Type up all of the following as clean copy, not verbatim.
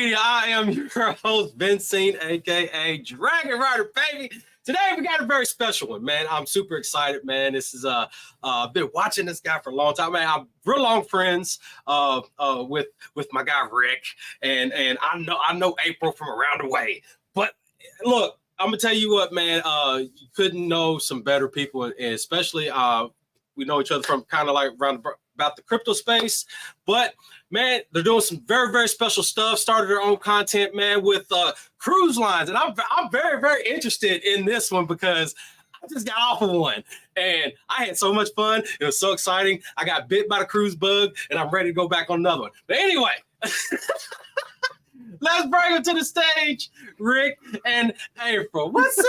Media. I am your host, Vincent, aka DragonRyder, baby. Today we got a very special one, man. I'm super excited, man. This is I've been watching this guy for a long time, man. I'm real long friends with my guy Rick, and I know April from around the way. But look, I'm gonna tell you what, man. You couldn't know some better people, and especially we know each other from kind of like around about the crypto space, but man, they're doing some very, very special stuff. Started their own content, man, with cruise lines, and I'm very, very interested in this one because I just got off of one and I had so much fun. It was so exciting. I got bit by the cruise bug, and I'm ready to go back on another one. But anyway, let's bring them to the stage, Rick and April. What's up?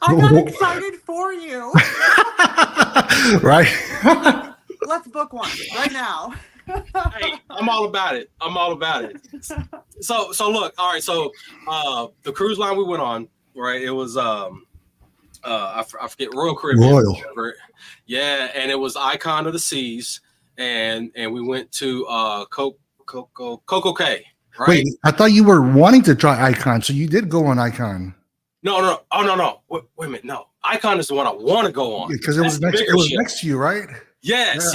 I got excited for you. Right. Let's book one right now. Hey, I'm all about it. I'm all about it. So look, all right. So the cruise line we went on, right? It was I forget, Royal Caribbean. Royal. Yeah, and it was Icon of the Seas, and we went to Coco Cay, right? Wait, I thought you were wanting to try Icon, so you did go on Icon. No. Oh no. Wait a minute. No, Icon is the one I want to go on Because it was next to you, right? Yes.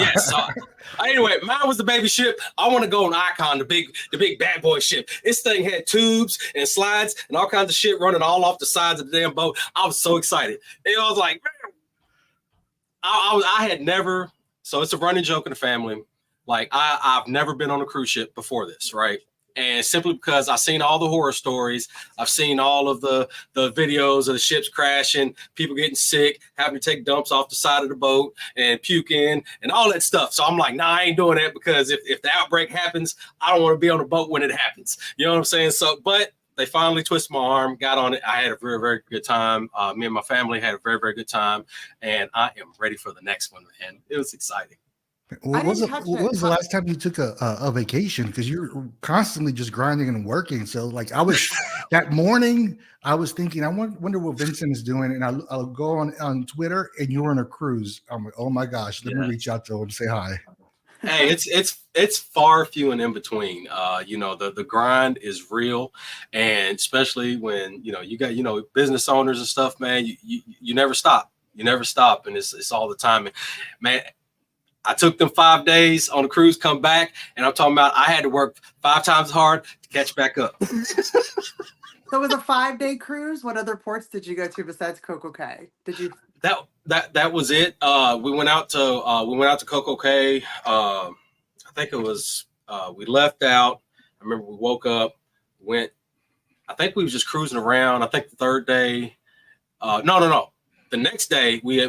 Anyway, mine was the baby ship. I want to go on Icon, the big bad boy ship. This thing had tubes and slides and all kinds of shit running all off the sides of the damn boat. I was so excited. And I was like, man, I had never. So it's a running joke in the family. Like I've never been on a cruise ship before this, right? And simply because I've seen all the horror stories, I've seen all of the videos of the ships crashing, people getting sick, having to take dumps off the side of the boat and puking and all that stuff. So I'm like, nah, I ain't doing that because if the outbreak happens, I don't want to be on the boat when it happens. You know what I'm saying? So, but they finally twisted my arm, got on it. I had a very, very good time. Me and my family had a very, very good time. And I am ready for the next one, man. It was exciting. What was the last time you took a vacation? Because you're constantly just grinding and working. So like I was that morning, I was thinking, I wonder what Vincent is doing. And I'll go on Twitter and you were on a cruise. I'm like, oh my gosh, let me reach out to him and say hi. Hey, it's far few and in between. The grind is real, and especially when you got business owners and stuff, man. You never stop. You never stop, and it's all the time. And, man, I took them 5 days on a cruise, come back, and I'm talking about I had to work 5 times as hard to catch back up. So it was a 5-day cruise. What other ports did you go to besides Coco Cay? Did you? That was it. We went out to Coco Cay. I think it was we left out. I remember we woke up, went. I think we was just cruising around. I think the third day. No. The next day we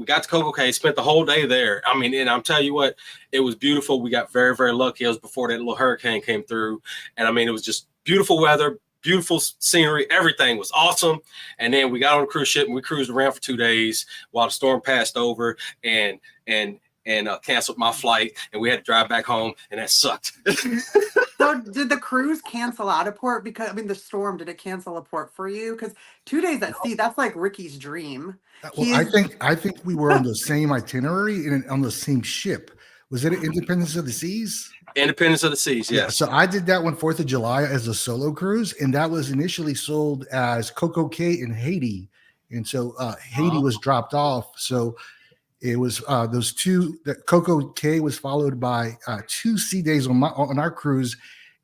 got to Coco Cay, spent the whole day there. I mean, and I'm telling you what, it was beautiful. We got very, very lucky. It was before that little hurricane came through. And I mean, it was just beautiful weather, beautiful scenery. Everything was awesome. And then we got on a cruise ship and we cruised around for 2 days while the storm passed over and canceled my flight. And we had to drive back home, and that sucked. So did the cruise cancel out a port? Because I mean, the storm, did it cancel a port for you? Because 2 days at sea, that's like Ricky's dream. Well, I think we were on the same itinerary and on the same ship. Was it Independence of the Seas? Independence of the Seas, yes. Yeah, so I did that one 4th of July as a solo cruise, and that was initially sold as Coco Cay in Haiti. And so Haiti was dropped off. So it was those two. That Coco Cay was followed by 2 sea days on our cruise,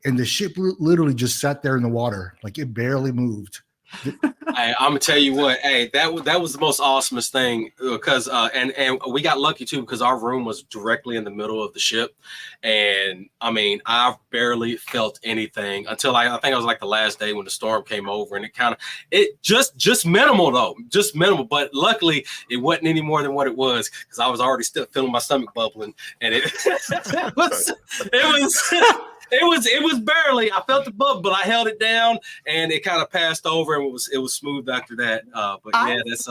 and the ship literally just sat there in the water, like it barely moved. Hey, I'm gonna tell you what. Hey, that was the most awesomest thing because and we got lucky too because our room was directly in the middle of the ship, and I mean I barely felt anything until I think it was like the last day when the storm came over, and it just minimal though, just minimal. But luckily it wasn't any more than what it was because I was already still feeling my stomach bubbling, and it it was barely. I felt the bubble, but I held it down, and it kind of passed over, and it was smooth after that. But yeah, that's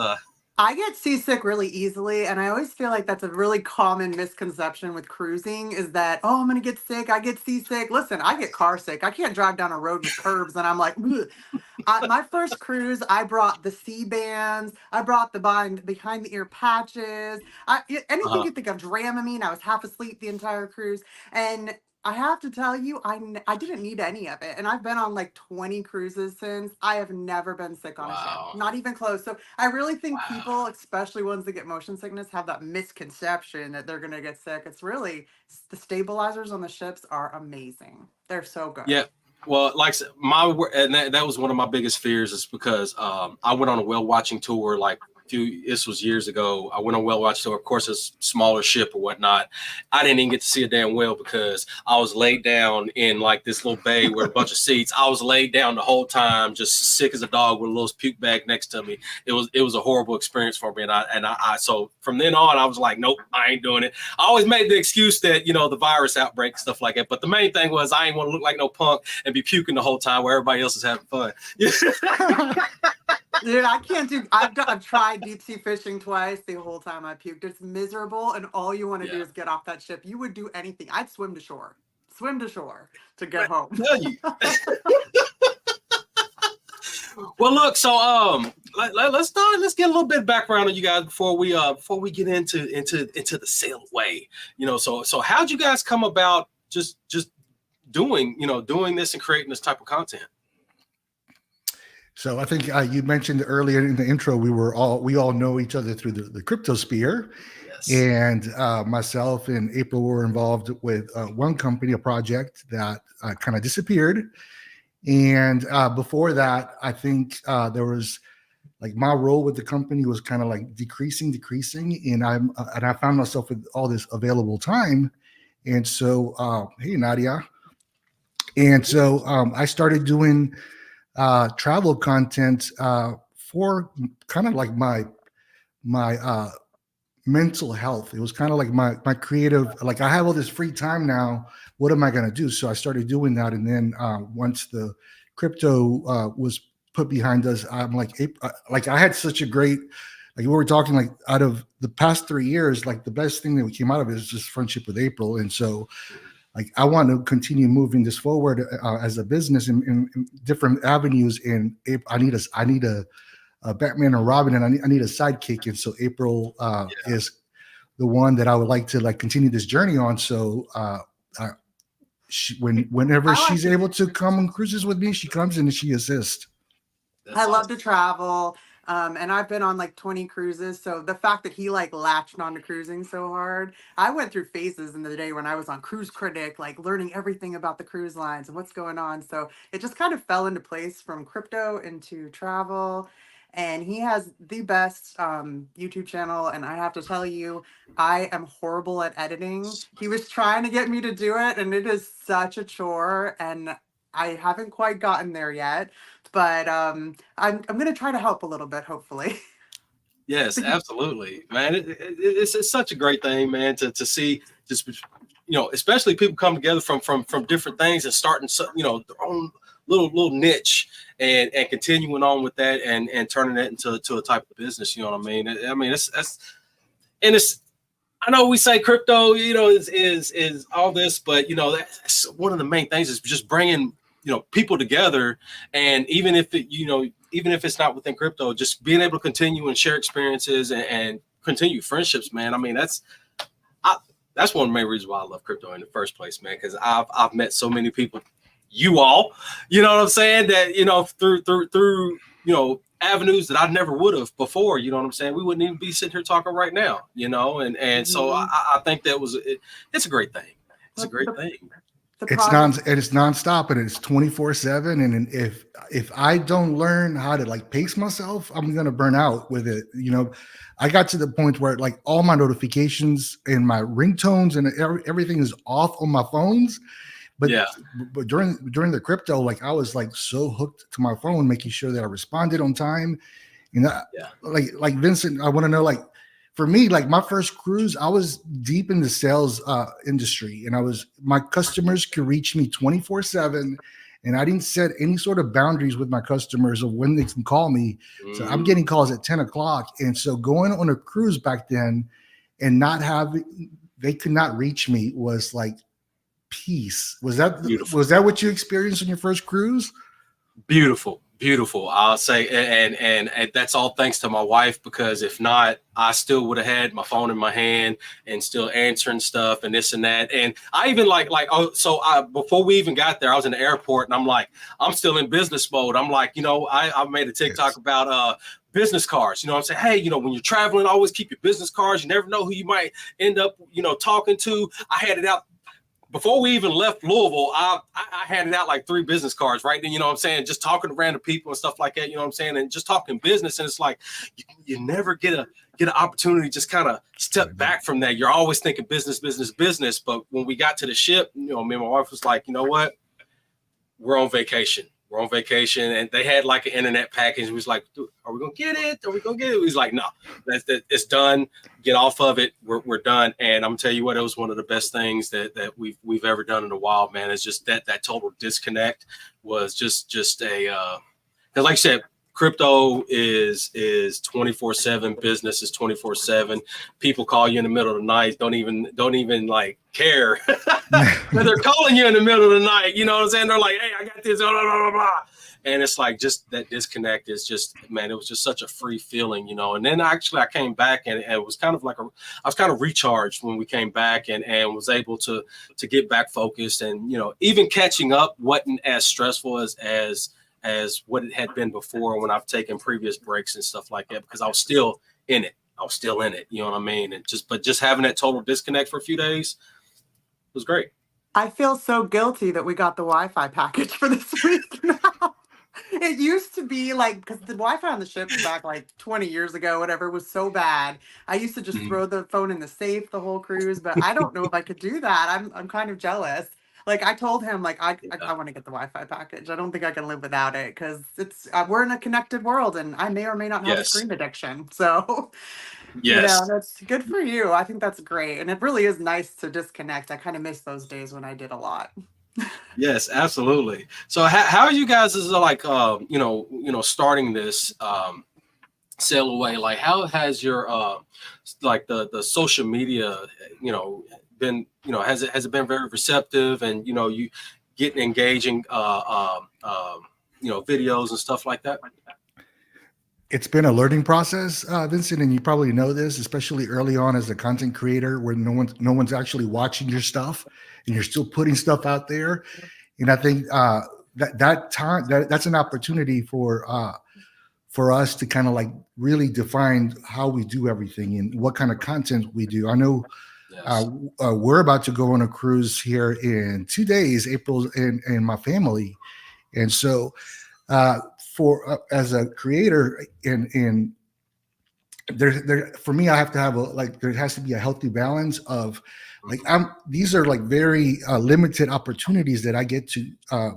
I get seasick really easily, and I always feel like that's a really common misconception with cruising is that, oh, I'm going to get sick. I get seasick. Listen, I get car sick. I can't drive down a road with curbs, and I'm like, my first cruise, I brought the C bands. I brought the behind the ear patches. Anything you think of, Dramamine. I was half asleep the entire cruise. And I have to tell you, I didn't need any of it. And I've been on like 20 cruises since. I have never been sick on a ship, Wow. not even close. So I really think Wow. people, especially ones that get motion sickness, have that misconception that they're going to get sick. It's really the stabilizers on the ships are amazing. They're so good. Yeah. Well, like I said, that was one of my biggest fears is because I went on a whale watching tour this was years ago. I went on a whale watching tour. Of course, it's a smaller ship or whatnot. I didn't even get to see a damn whale because I was laid down in like this little bay with a bunch of seats. I was laid down the whole time, just sick as a dog with a little puke bag next to me. It was a horrible experience for me. So from then on, I was like, nope, I ain't doing it. I always made the excuse that, the virus outbreak, stuff like that. But the main thing was I ain't want to look like no punk and be puking the whole time where everybody else is having fun. Dude, I can't do. I've tried deep sea fishing twice. The whole time I puked. It's miserable, and all you want to do is get off that ship. You would do anything. I'd swim to shore to get home. Tell you. Well, look. So let's get a little bit of background on you guys before we get into the sail away. So how'd you guys come about just doing this and creating this type of content? So I think you mentioned earlier in the intro, we all know each other through the crypto sphere. Yes. And myself and April were involved with one company, a project that kind of disappeared. And before that, I think there was like my role with the company was kind of like decreasing, and I found myself with all this available time. And so, hey Nadia, and so I started doing travel content for kind of like my mental health. It was kind of like my creative, like I have all this free time now. What am I going to do? So I started doing that. And then once the crypto was put behind us, I'm like I had such a great, like we were talking, like out of the past 3 years, like the best thing that came out of it is just friendship with April. And so like I want to continue moving this forward as a business in different avenues. And I need a Batman and Robin, and I need a sidekick. And so April is the one that I would like to like continue this journey on. So whenever she's able to come on cruises with me, she comes in and she assists. I love to travel. And I've been on like 20 cruises. So the fact that he like latched onto cruising so hard, I went through phases in the day when I was on Cruise Critic, like learning everything about the cruise lines and what's going on. So it just kind of fell into place from crypto into travel. And he has the best YouTube channel. And I have to tell you, I am horrible at editing. He was trying to get me to do it, and it is such a chore. And I haven't quite gotten there yet. But I'm gonna try to help a little bit, hopefully. Yes, absolutely, man. It's such a great thing, man, to see just especially people come together from different things and starting their own little niche and continuing on with that and turning that into a type of business. You know what I mean? I mean it's I know we say crypto, is all this, but that's one of the main things is just bringing people together. And even if it's not within crypto, just being able to continue and share experiences and continue friendships, man. I mean, that's one of the main reasons why I love crypto in the first place, man, because I've met so many people, you all, you know what I'm saying, that through avenues that I never would have before, you know what I'm saying? We wouldn't even be sitting here talking right now, and so I think it's a great thing. It's a great thing. It's nonstop, and it's 24/7. And if I don't learn how to like pace myself, I'm gonna burn out with it. I got to the point where like all my notifications and my ringtones and everything is off on my phones. But during the crypto, like I was like so hooked to my phone, making sure that I responded on time. Like Vincent, I want to know, like, for me, like my first cruise, I was deep in the sales industry, and my customers could reach me 24/7, and I didn't set any sort of boundaries with my customers of when they can call me. So I'm getting calls at 10 o'clock. And so going on a cruise back then and they could not reach me was like peace. Was that what you experienced on your first cruise? Beautiful. Beautiful, I'll say, and that's all thanks to my wife, because if not, I still would have had my phone in my hand and still answering stuff and this and that. And I even before we even got there, I was in the airport and I'm still in business mode. I'm like, I made a TikTok about business cards. I'm saying, hey, when you're traveling, always keep your business cards. You never know who you might end up, talking to. I had it out. Before we even left Louisville, I handed out like 3 business cards right then, what I'm saying? Just talking to random people and stuff like that, what I'm saying? And just talking business. And it's like, you never get an opportunity to just kind of step back from that. You're always thinking business, business, business. But when we got to the ship, me and my wife was like, you know what? We're on vacation. We're on vacation, and they had like an internet package. We was like, are we gonna get it? Are we gonna get it? He's like, no, it's done. Get off of it. We're done. And I'm gonna tell you what, it was one of the best things that we've ever done in a while, man. It's just that total disconnect was just a because like you said, crypto is 24/7. Business is 24/7. People call you in the middle of the night. Don't even like care. But they're calling you in the middle of the night. You know what I'm saying? They're like, hey, I got this, blah, blah, blah, blah. And it's like, just that disconnect is just, man, it was just such a free feeling, And then actually I came back and it was kind of like I was kind of recharged when we came back and was able to get back focused. And, even catching up wasn't as stressful as what it had been before when I've taken previous breaks and stuff like that, because I was still in it. You know what I mean? And just having that total disconnect for a few days was great. I feel so guilty that we got the Wi-Fi package for this week now. It used to be like, because the Wi-Fi on the ship back like 20 years ago, whatever, was so bad. I used to just throw the phone in the safe the whole cruise, but I don't know if I could do that. I'm kind of jealous. Like I told him, like I want to get the Wi-Fi package. I don't think I can live without it because we're in a connected world, and I may or may not have a screen addiction. So Yes. that's good for you. I think that's great. And it really is nice to disconnect. I kind of miss those days when I did a lot. Yes, absolutely. So how are you guys is like starting this sail away? Like how has your like the social media been has it been very receptive, and you getting engaging videos and stuff like that? It's been a learning process, Vincent, and you probably know this, especially early on as a content creator, where no one's actually watching your stuff, and you're still putting stuff out there. And I think that's an opportunity for us to kind of like really define how we do everything and what kind of content we do. I know we're about to go on a cruise here in 2 days, April, and my family, and so. For as a creator, in there for me, I have to have there has to be a healthy balance of like these are like very limited opportunities that I get to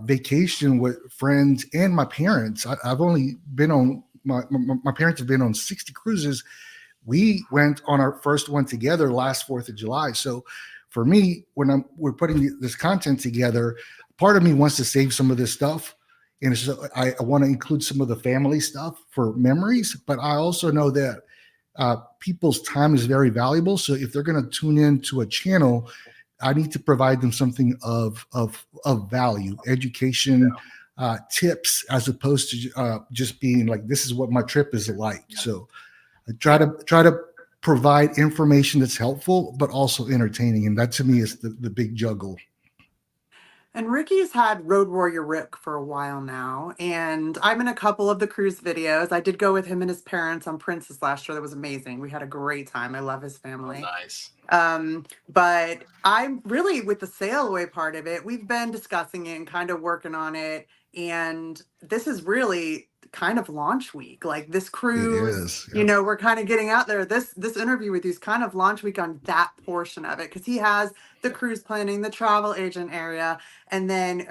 vacation with friends and my parents. I've only been on my parents have been on 60 cruises. We went on our first one together last 4th of July. So for me, when we're putting this content together, part of me wants to save some of this stuff. And so I want to include some of the family stuff for memories, but I also know that people's time is very valuable. So if they're going to tune in to a channel, I need to provide them something of value, education, tips, as opposed to just being like, this is what my trip is like. So I try to provide information that's helpful, but also entertaining. And that to me is the big juggle. And Ricky's had Road Warrior Rick for a while now, and I'm in a couple of the cruise videos. I did go with him and his parents on Princess last year. That was amazing. We had a great time. I love his family. Oh, nice. But I'm really with the sail away part of it. We've been discussing it and kind of working on it, and this is really kind of launch week. Like this cruise, It is, yeah. we're kind of getting out there. This interview with you is kind of launch week on that portion of it, because he has the cruise planning, the travel agent area. And then,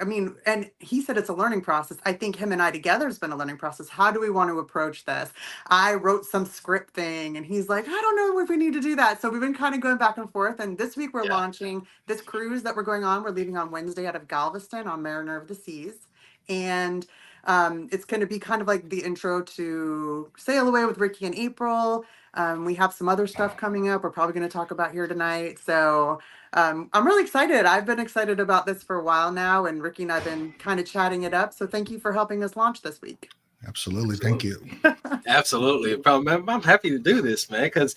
and he said it's a learning process. I think him and I together has been a learning process. How do we want to approach this? I wrote some script thing and he's like, I don't know if we need to do that. So we've been kind of going back and forth. And this week we're launching this cruise that we're going on. We're leaving on Wednesday out of Galveston on Mariner of the Seas. And it's going to be kind of like the intro to Sail Away with Ricky and April. We have some other stuff coming up we're probably going to talk about here tonight. So I'm really excited. I've been excited about this for a while now, and Ricky and I've been kind of chatting it up. So thank you for helping us launch this week. Absolutely. Thank you. Absolutely. I'm happy to do this, man, because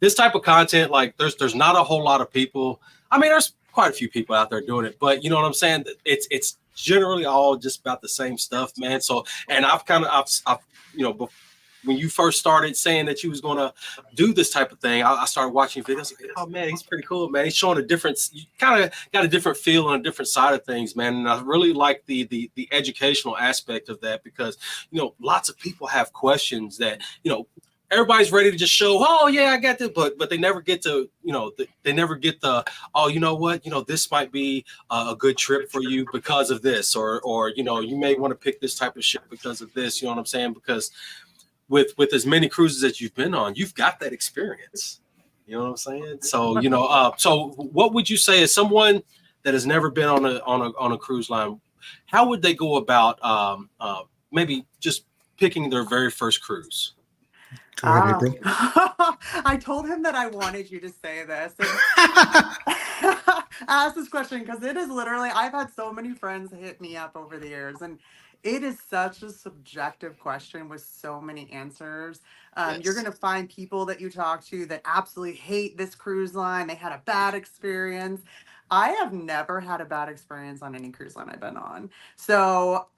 this type of content, like there's not a whole lot of people. I mean, there's quite a few people out there doing it, but you know what I'm saying? It's generally all just about the same stuff, man. So, and I've when you first started saying that you was gonna do this type of thing, I started watching videos. Like, oh man, he's pretty cool, man. He's showing a different, you kind of got a different feel on a different side of things, man. And I really like the educational aspect of that because lots of people have questions that everybody's ready to just show, oh yeah, I got this, but they never get to, they never get the, oh, you know what, this might be a good trip for you because of this, or you may want to pick this type of ship because of this. You know what I'm saying? Because with as many cruises that you've been on, you've got that experience. You know what I'm saying? So so what would you say as someone that has never been on a cruise line, how would they go about maybe just picking their very first cruise? Go ahead, April. I told him that I wanted you to say this. I asked this question because it is literally, I've had so many friends hit me up over the years, and it is such a subjective question with so many answers. Yes. You're going to find people that you talk to that absolutely hate this cruise line. They had a bad experience. I have never had a bad experience on any cruise line I've been on. So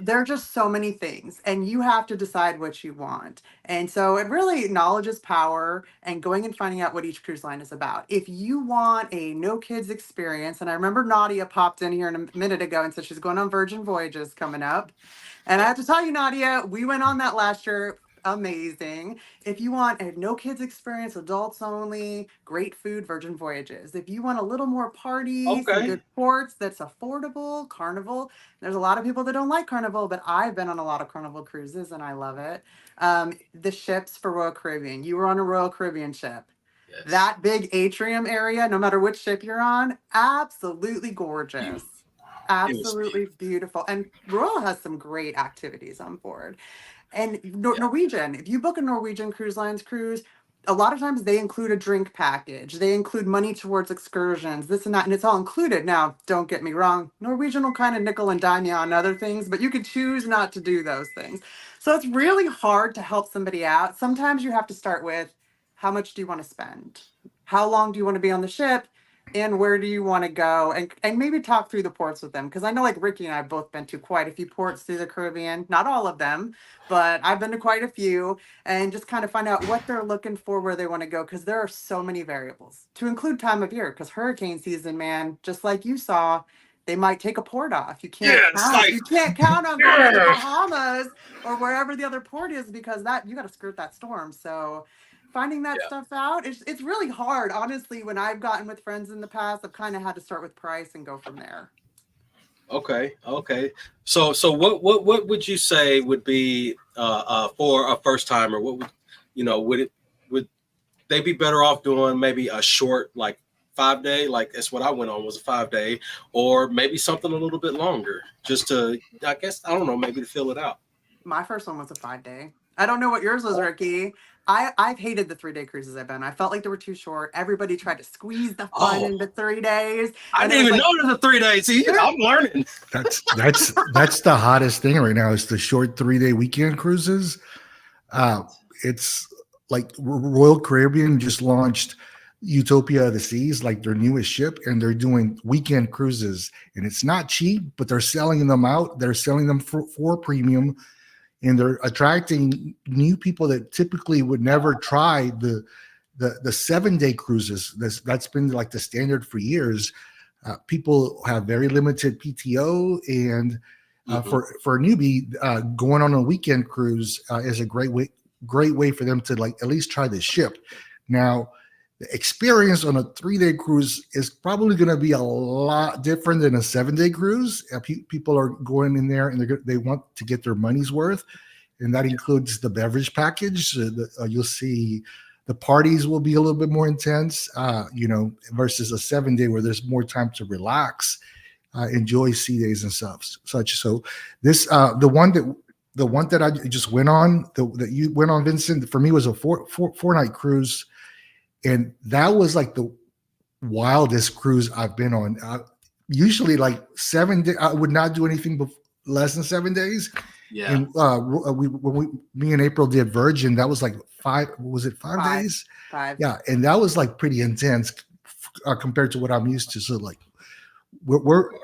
there are just so many things, and you have to decide what you want. And so it really, knowledge is power, and going and finding out what each cruise line is about. If you want a no kids experience, and I remember Nadia popped in here a minute ago and said she's going on Virgin Voyages coming up. And I have to tell you, Nadia, we went on that last year. Amazing. If you want a no kids experience, adults only, great food, Virgin Voyages. If you want a little more party, some good ports that's affordable, Carnival. There's a lot of people that don't like Carnival, but I've been on a lot of Carnival cruises and I love it. The ships for Royal Caribbean. You were on a Royal Caribbean ship. Yes. That big atrium area, no matter which ship you're on, absolutely gorgeous. Absolutely beautiful. And Royal has some great activities on board. And Norwegian, if you book a Norwegian Cruise Lines cruise, a lot of times they include a drink package. They include money towards excursions, this and that, and it's all included. Now, don't get me wrong, Norwegian will kind of nickel and dime you on other things, but you could choose not to do those things. So it's really hard to help somebody out. Sometimes you have to start with, how much do you want to spend? How long do you want to be on the ship? And where do you want to go? And maybe talk through the ports with them. Because I know like Ricky and I have both been to quite a few ports through the Caribbean. Not all of them, but I've been to quite a few. And just kind of find out what they're looking for, where they want to go. Because there are so many variables. To include time of year. Because hurricane season, man, just like you saw, they might take a port off. You can't count. You can't count on going to the Bahamas or wherever the other port is, because that you got to skirt that storm. So finding that stuff out, it's really hard. Honestly, when I've gotten with friends in the past, I've kind of had to start with price and go from there. Okay. So what would you say would be for a first timer? What would they be better off doing? Maybe a short, like 5-day, like that's what I went on, was a 5-day, or maybe something a little bit longer, just to, I guess, I don't know, maybe to fill it out. My first one was a 5-day. I don't know what yours was, Ricky. I've hated the 3-day cruises I've been. I felt like they were too short. Everybody tried to squeeze the fun into 3 days. I didn't even know it was a 3 days. See, I'm learning. That's the hottest thing right now is the short 3-day weekend cruises. It's like Royal Caribbean just launched Utopia of the Seas, like their newest ship, and they're doing weekend cruises. And it's not cheap, but they're selling them out. They're selling them for premium. And they're attracting new people that typically would never try the 7-day cruises. That's been like the standard for years. People have very limited PTO, and for a newbie, going on a weekend cruise is a great way for them to like at least try the ship. Now, the experience on a 3-day cruise is probably going to be a lot different than a 7-day cruise. People are going in there and they want to get their money's worth. And that includes the beverage package. You'll see the parties will be a little bit more intense, versus a 7-day where there's more time to relax, enjoy sea days and such. So this, the one that I just went on, that you went on, Vincent, for me was a four-night cruise. And that was like the wildest cruise I've been on. Usually like 7 days, I would not do anything less than 7 days. Yeah. And me and April did Virgin, that was like 5 days? 5. Yeah, and that was like pretty intense compared to what I'm used to. So like,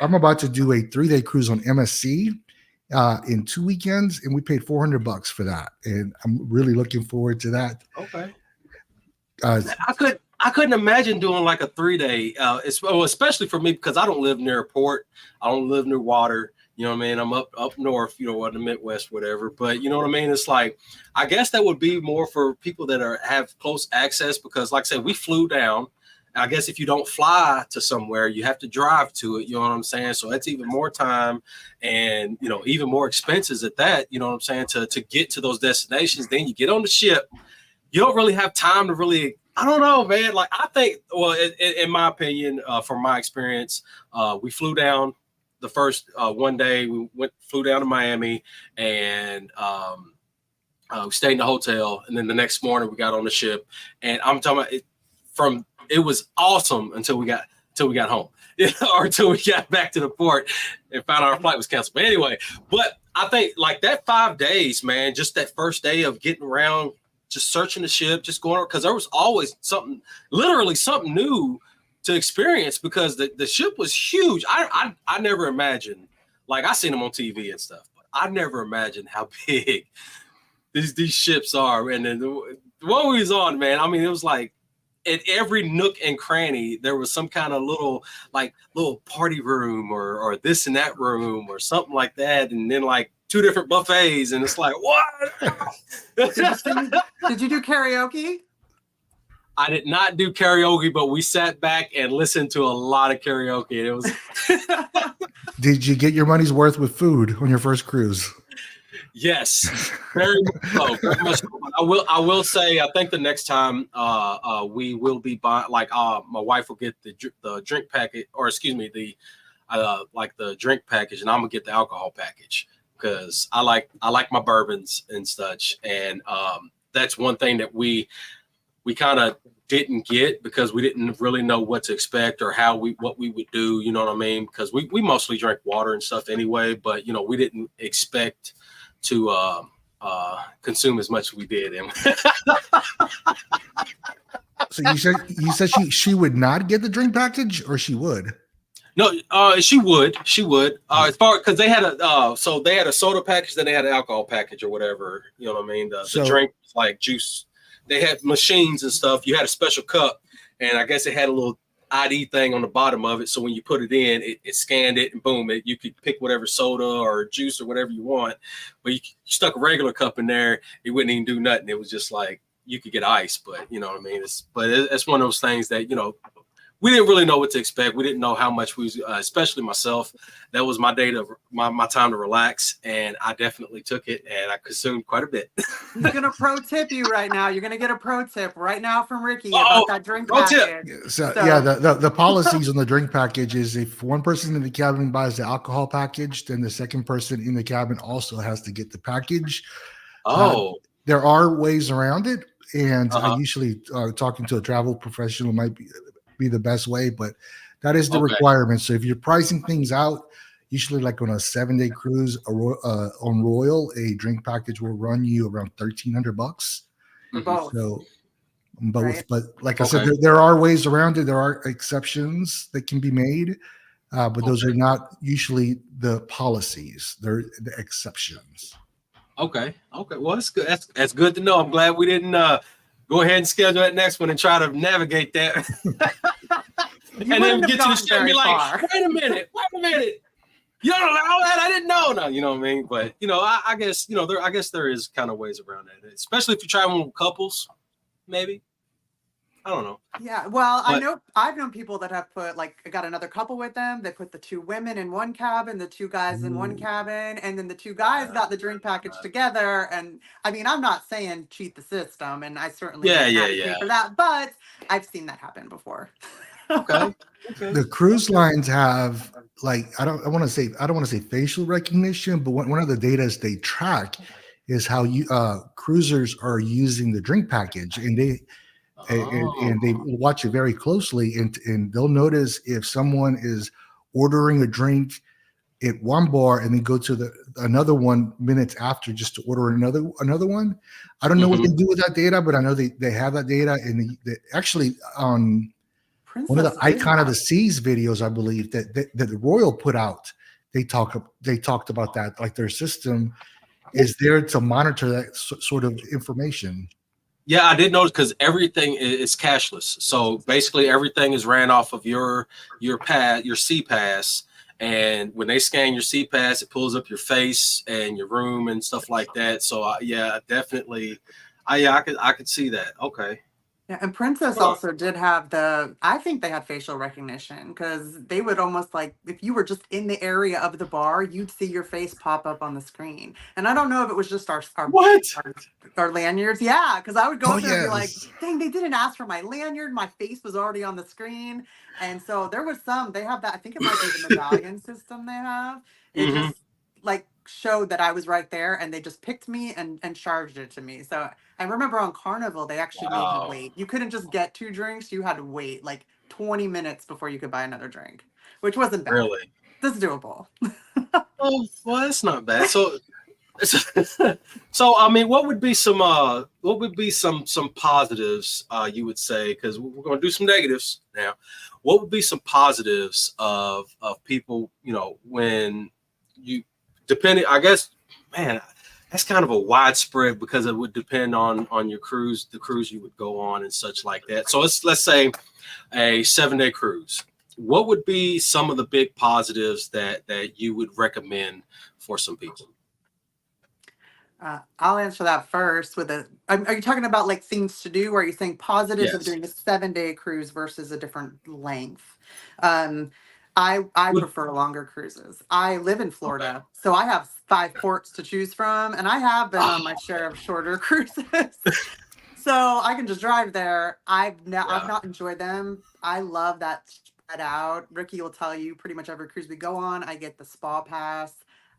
I'm about to do a 3-day cruise on MSC in 2 weekends, and we paid $400 for that, and I'm really looking forward to that. Okay. I couldn't imagine doing like a 3-day, especially for me because I don't live near a port. I don't live near water. You know what I mean? I'm up north, in the Midwest, whatever. But you know what I mean? It's like, I guess that would be more for people that have close access because, like I said, we flew down. I guess if you don't fly to somewhere, you have to drive to it. You know what I'm saying? So that's even more time and, even more expenses at that. You know what I'm saying? To get to those destinations. Then you get on the ship. You don't really have time to really, I don't know, man. Like, I think, well, in my opinion, from my experience, we flew down the first one day. We flew down to Miami and we stayed in the hotel. And then the next morning we got on the ship. And I'm talking about it was awesome until we got home, or until we got back to the port and found out our flight was canceled. But anyway, I think like that 5 days, man, just that first day of getting around, just searching the ship, just going, because there was always literally something new to experience because the ship was huge. I never imagined, like I seen them on TV and stuff, but I never imagined how big these ships are. And then the one we was on, man, I mean, it was like, in every nook and cranny, there was some kind of little party room or this and that room or something like that. And then like 2 different buffets. And it's like, what? Did you do karaoke? I did not do karaoke, but we sat back and listened to a lot of karaoke. It was. Did you get your money's worth with food on your first cruise? Yes, very much so. Very much so. I will say, I think the next time we will be buying, like my wife will get the drink package, or excuse me, the drink package, and I'm gonna get the alcohol package because I like my bourbons and such, and that's one thing that we kind of didn't get because we didn't really know what to expect or what we would do. You know what I mean? Because we mostly drank water and stuff anyway, but we didn't expect to consume as much as we did. So you said she would not get the drink package, or she would? No, she would. As far because they had a soda package, then they had an alcohol package or whatever. You know what I mean? The drink like juice. They had machines and stuff. You had a special cup, and I guess it had a little ID thing on the bottom of it. So when you put it in, it scanned it, and boom, you could pick whatever soda or juice or whatever you want. But you stuck a regular cup in there, it wouldn't even do nothing. It was just like you could get ice, but you know what I mean. It's one of those things that we didn't really know what to expect. We didn't know how much we was, especially myself. That was my day my time to relax, and I definitely took it, and I consumed quite a bit. He's gonna pro tip you right now. You're gonna get a pro tip right now from Ricky about that drink package. The policies on the drink package is if one person in the cabin buys the alcohol package, then the second person in the cabin also has to get the package. There are ways around it, and I usually talking to a travel professional might be the best way, but that is the requirement. So if you're pricing things out, usually like on a 7-day cruise on Royal, a drink package will run you around $1,300. Both. So both, right? But like I said, there are ways around it. There are exceptions that can be made, but those are not usually the policies. They're the exceptions. Okay. Well, that's good. That's good to know. I'm glad we didn't go ahead and schedule that next one and try to navigate that. And then get to the ship and be like, wait a minute. You don't allow that? I didn't know. No, you know what I mean? But I guess there is kind of ways around that, especially if you're traveling with couples, maybe. I don't know. Yeah, well, I've known people that have got another couple with them. They put the 2 women in one cabin, the 2 guys in one cabin, and then the 2 guys got the drink package together. And I mean, I'm not saying cheat the system, and I certainly advocate for that, but I've seen that happen before. Okay. The cruise lines have I don't want to say facial recognition, but one of the data they track is how cruisers are using the drink package, and they watch it very closely, and they'll notice if someone is ordering a drink at one bar and then go to another one minutes after just to order another one. I don't know what they do with that data, but I know they have that data, and they actually on one of the Icon of the Seas videos, I believe that the Royal put out, they talked about that, like their system is there to monitor that sort of information. Yeah, I did notice because everything is cashless. So basically, everything is ran off of your C pass, and when they scan your C pass, it pulls up your face and your room and stuff like that. So yeah, definitely, I could see that. Okay. Yeah, and Princess also did have I think they had facial recognition, because they would almost, like, if you were just in the area of the bar, you'd see your face pop up on the screen. And I don't know if it was just our lanyards. Yeah, because I would go there and be like, dang, they didn't ask for my lanyard. My face was already on the screen. And so there was they have that. I think it might be the medallion system they have. It just like showed that I was right there, and they just picked me and charged it to me. So I remember on Carnival, they actually made you wait. You couldn't just get 2 drinks. You had to wait like 20 minutes before you could buy another drink, which wasn't bad. Really? That's doable. Oh, well, that's not bad. So I mean, what would be some positives you would say, because we're going to do some negatives now. What would be some positives of people, when you, depending, I guess, man, that's kind of a widespread, because it would depend on your cruise, the cruise you would go on and such like that. So let's say a 7-day cruise. What would be some of the big positives that you would recommend for some people? I'll answer that first are you talking about like things to do, or are you saying positives of doing a 7-day cruise versus a different length? I prefer longer cruises. I live in Florida, so I have 5 ports to choose from, and I have been on my share of shorter cruises. So I can just drive there. I've not enjoyed them. I love that spread out. Ricky will tell you, pretty much every cruise we go on, I get the spa pass.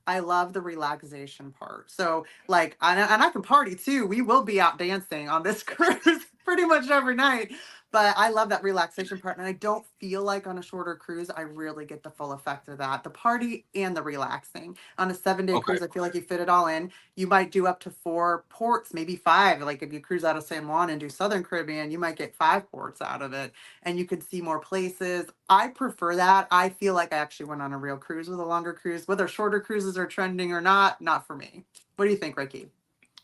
I love the relaxation part. So like, and I can party too. We will be out dancing on this cruise pretty much every night. But I love that relaxation part. And I don't feel like on a shorter cruise, I really get the full effect of that. The party and the relaxing. On a 7-day cruise, I feel like you fit it all in. You might do up to 4 ports, maybe 5. Like if you cruise out of San Juan and do Southern Caribbean, you might get 5 ports out of it. And you could see more places. I prefer that. I feel like I actually went on a real cruise with a longer cruise. Whether shorter cruises are trending or not for me. What do you think, Ricky?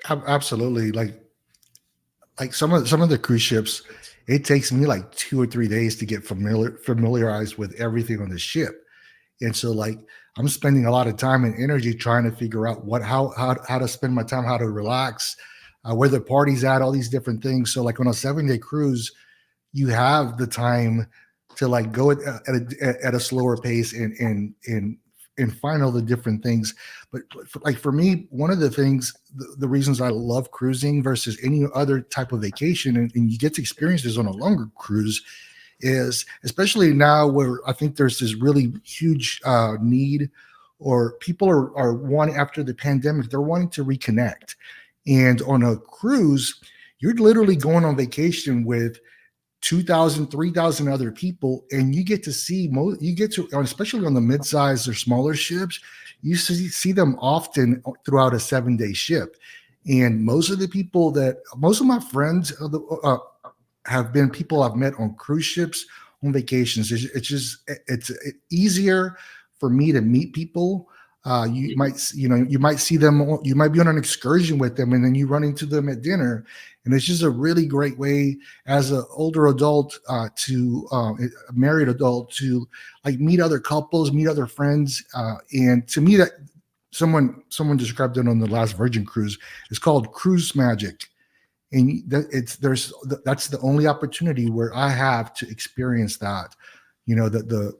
Absolutely. Like some of the cruise ships, it takes me like 2 or 3 days to get familiarized with everything on the ship. And so like I'm spending a lot of time and energy trying to figure out how to spend my time, how to relax, where the party's at, all these different things. So like on a 7-day cruise, you have the time to like go at a slower pace and find all the different things. But for me, one of the things, the reasons I love cruising versus any other type of vacation, and you get to experience this on a longer cruise, is especially now where I think there's this really huge need, or people are wanting, after the pandemic, they're wanting to reconnect. And on a cruise, you're literally going on vacation with 2,000, 3,000 other people, and you get to see especially on the mid-size or smaller ships, you see them often throughout a 7-day ship. And most of my friends have been people I've met on cruise ships, on vacations. It's easier for me to meet people. You might see them, you might be on an excursion with them, and then you run into them at dinner. And it's just a really great way as an older adult a married adult, to like meet other couples, meet other friends. And to me, that someone described it on the last Virgin cruise. It's called cruise magic. And that's the only opportunity where I have to experience that, the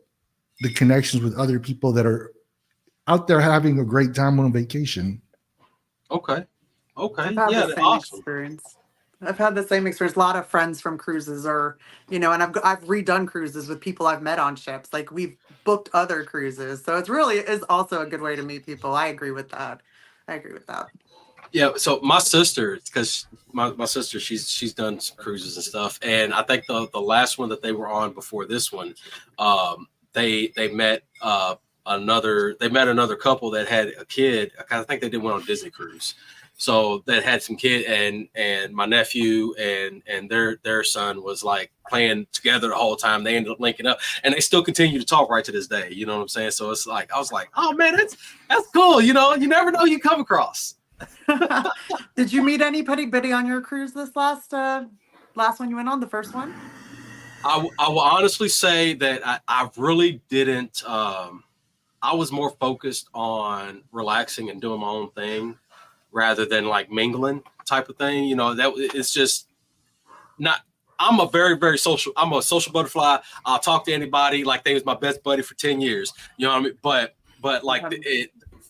connections with other people that are out there having a great time on vacation. Okay. Yeah, that's awesome. Experience. I've had the same experience. A lot of friends from cruises and I've redone cruises with people I've met on ships. Like we've booked other cruises. So it really is also a good way to meet people. I agree with that. Yeah. So my sister, because my sister, she's done some cruises and stuff. And I think the last one that they were on before this one, they met they met another couple that had a kid. I think they did one on a Disney cruise. So that had some kid, and my nephew and their son was like playing together the whole time. They ended up linking up, and they still continue to talk right to this day. You know what I'm saying? So it's like I was like, oh man, that's cool. You know, you never know you come across. Did you meet anybody on your cruise this last one you went on, the first one? I will honestly say that I really didn't. I was more focused on relaxing and doing my own thing, rather than like mingling type of thing. You know, that it's just not, I'm a very social, I'm a social butterfly. I'll talk to anybody like they was my best buddy for 10 years. You know what I mean? But like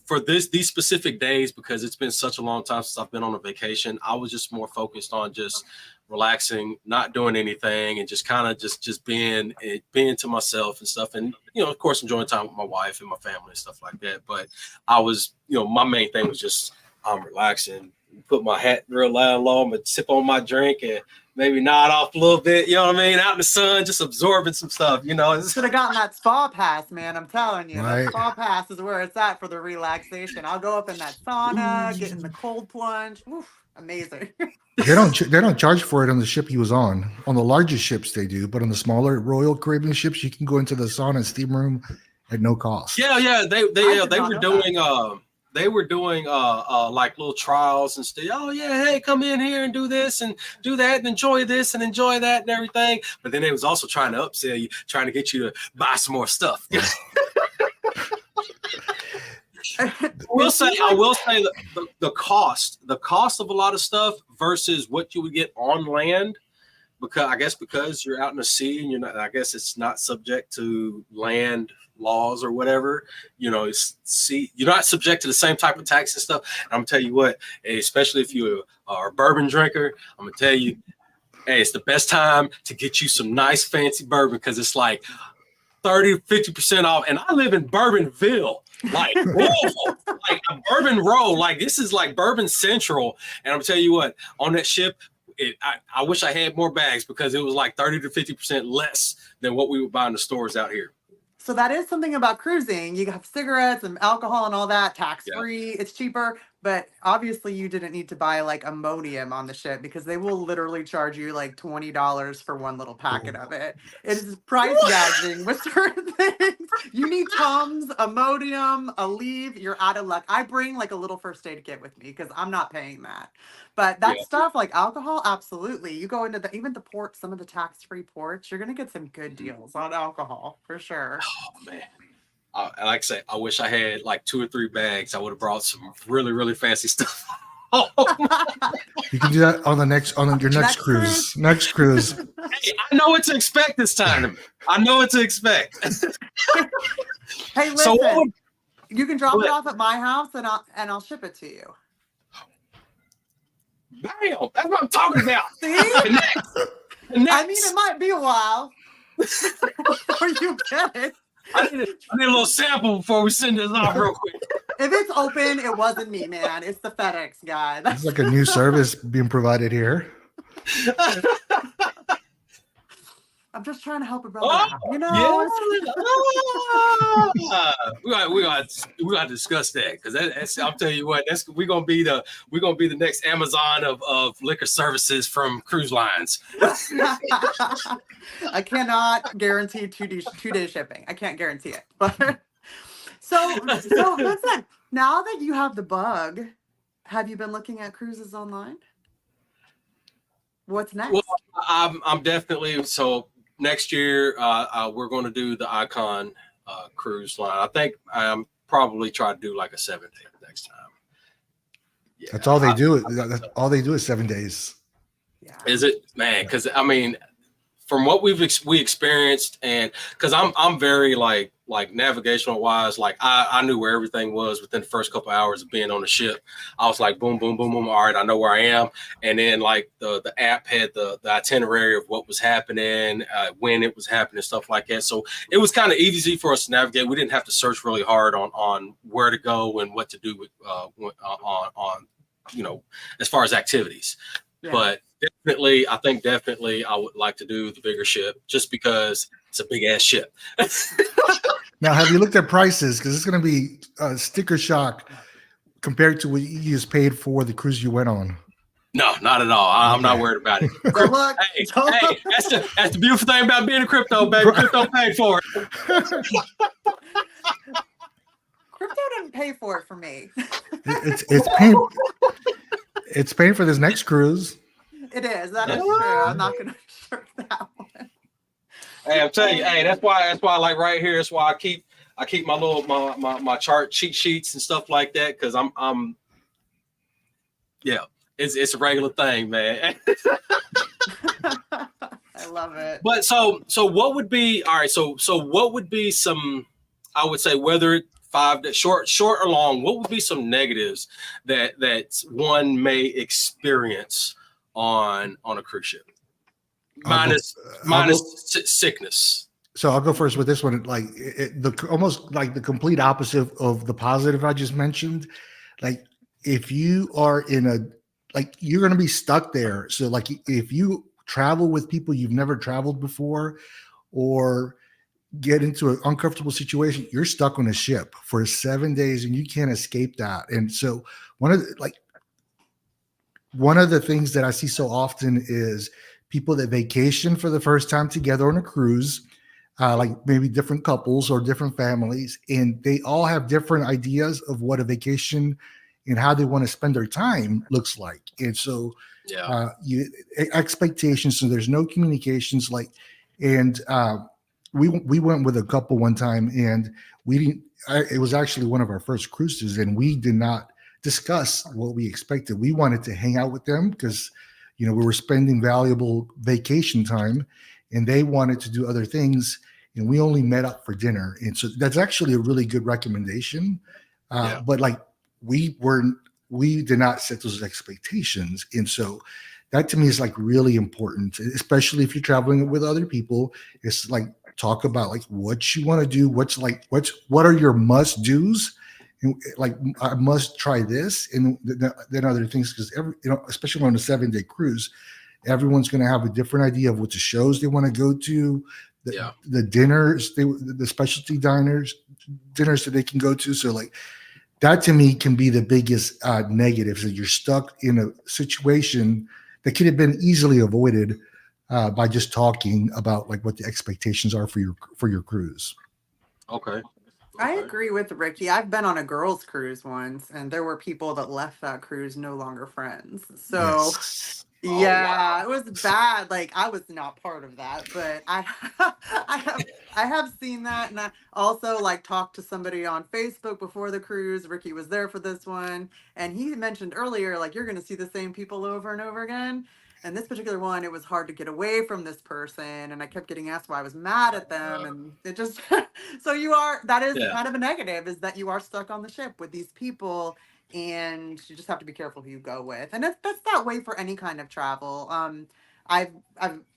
for these specific days, because it's been such a long time since I've been on a vacation, I was just more focused on just relaxing, not doing anything, and just kind of just being to myself and stuff. And, you know, of course, enjoying time with my wife and my family and stuff like that. But I was, you know, my main thing was just, I'm relaxing, put my hat real low, I'm gonna sip on my drink and maybe nod off a little bit, you know what I mean? Out in the sun, just absorbing some stuff, you know. Should have gotten that spa pass, man. I'm telling you, Right. that spa pass is where it's at for the relaxation. I'll go up in that sauna, get in the cold plunge. Oof, amazing. They don't charge for it on the ship he was on. On the largest ships they do, but on the smaller Royal Caribbean ships, you can go into the sauna and steam room at no cost. Yeah, they were doing like little trials and stuff. Oh yeah, hey, come in here and do this and do that and enjoy this and enjoy that and everything. But then they was also trying to upsell you, trying to get you to buy some more stuff. I will say the cost of a lot of stuff versus what you would get on land, because you're out in the sea and you're not, I guess it's not subject to land laws or whatever, you know, you're not subject to the same type of tax and stuff. And I'm gonna tell you what, especially if you are a bourbon drinker, I'm gonna tell you, hey, it's the best time to get you some nice fancy bourbon, because it's like 30-50% off. And I live in Bourbonville, like like a bourbon row, like this is like Bourbon Central. And I'm telling you what, on that ship, I wish I had more bags, because it was like 30-50% less than what we would buy in the stores out here. So that is something about cruising. You have cigarettes and alcohol and all that, tax-free. Yeah. It's cheaper. But obviously you didn't need to buy like Imodium on the ship, because they will literally charge you like $20 for one little packet of it. It is price gouging with certain things. You need Tums, Imodium, Aleve, you're out of luck. I bring like a little first aid kit with me because I'm not paying that. But that stuff like alcohol, absolutely. You go into even the ports, some of the tax-free ports, you're going to get some good deals on alcohol for sure. Oh, man. Like I say, I wish I had like 2 or 3 bags. I would have brought some really, really fancy stuff. You can do that on your next cruise. Next cruise. Hey, I know what to expect this time. I know what to expect. Hey, listen, you can drop it off at my house and I'll ship it to you. Damn, that's what I'm talking about. See? I mean, it might be a while before you get it. I need a little sample before we send this off real quick. If it's open, it wasn't me, man. It's the FedEx guy. It's like a new service being provided here. I'm just trying to help a brother out, you know. Yeah. we got to discuss that, because that's I'll tell you what, we're gonna be the next Amazon of liquor services from cruise lines. I cannot guarantee 2-day shipping. I can't guarantee it. But so listen, now that you have the bug, have you been looking at cruises online? What's next? Well, I'm definitely, so next year we're going to do the Icon cruise line. I think I'm probably try to do like a 7-day next time. Yeah, that's all they do. All they do is 7 days. Yeah. Is it, man? Because I mean, from what we experienced, and because I'm very like navigational wise, like I knew where everything was within the first couple hours of being on the ship. I was like, boom, boom, boom, boom. All right, I know where I am. And then like the app had the itinerary of what was happening, when it was happening, stuff like that. So it was kind of easy for us to navigate. We didn't have to search really hard on where to go and what to do with on you know, as far as activities. Yeah. But definitely, I would like to do the bigger ship, just because It's a big ass ship. Now, have you looked at prices? Because it's going to be a sticker shock compared to what you just paid for the cruise you went on. No, not at all. I'm not worried about it. Good luck. Hey, that's the beautiful thing about being a crypto, baby. Crypto paid for it. Crypto didn't pay for it for me. It's paying for this next cruise. It is. That is true. I'm not going to shirk that one. Hey, I'm telling you, hey, that's why like right here, that's why I keep my little my chart cheat sheets and stuff like that, because I'm yeah, it's a regular thing, man. I love it. But so what would be all right? So what would be some, I would say, whether short or long, what would be some negatives that one may experience on a cruise ship? Minus sickness. So I'll go first with this one. Like almost like the complete opposite of the positive I just mentioned. Like if you are you're going to be stuck there. So like if you travel with people you've never traveled before, or get into an uncomfortable situation, you're stuck on a ship for 7 days and you can't escape that. And so one of the things that I see so often is people that vacation for the first time together on a cruise, like maybe different couples or different families, and they all have different ideas of what a vacation and how they want to spend their time looks like. And so expectations, so there's no communications, we went with a couple one time, and it was actually one of our first cruises, and we did not discuss what we expected. We wanted to hang out with them because, we were spending valuable vacation time, and they wanted to do other things, and we only met up for dinner. And so that's actually a really good recommendation. But we did not set those expectations. And so that to me is really important, especially if you're traveling with other people. It's talk about what you want to do, what are your must do's, and I must try this, and then other things, because especially on a 7-day cruise, everyone's going to have a different idea of what the shows they want to go to, the dinners, the specialty dinners that they can go to. So that to me can be the biggest negative, that you're stuck in a situation that could have been easily avoided by just talking about what the expectations are for your cruise. Okay. I agree with Ricky. I've been on a girls' cruise once, and there were people that left that cruise no longer friends. So, Yes. yeah, It was bad. I was not part of that, but I have seen that, and I also talked to somebody on Facebook before the cruise. Ricky was there for this one, and he mentioned earlier you're going to see the same people over and over again. And this particular one, it was hard to get away from this person, and I kept getting asked why I was mad at them, and it just so that is kind of a negative, is that you are stuck on the ship with these people, and you just have to be careful who you go with. And that's that way for any kind of travel. I've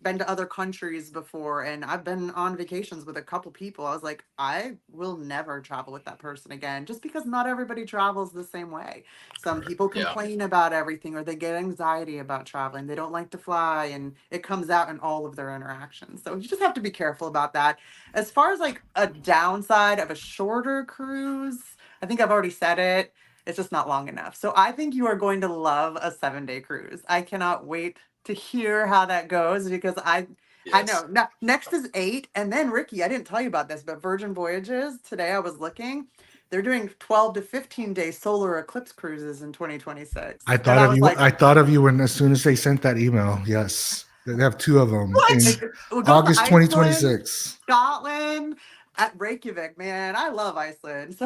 been to other countries before, and I've been on vacations with a couple people. I was like, I will never travel with that person again, just because not everybody travels the same way. Some people complain about everything, or they get anxiety about traveling. They don't like to fly, and it comes out in all of their interactions. So you just have to be careful about that. As far as a downside of a shorter cruise, I think I've already said it. It's just not long enough. So I think you are going to love a 7-day cruise. I cannot wait to hear how that goes, because I know next is 8, and then Ricky, I didn't tell you about this, but Virgin Voyages, today I was looking, they're doing 12 to 15-day solar eclipse cruises in 2026. I thought of you when, as soon as they sent that email. Yes, they have 2 of them in August 2026. Scotland, at Reykjavik, man. I love Iceland. So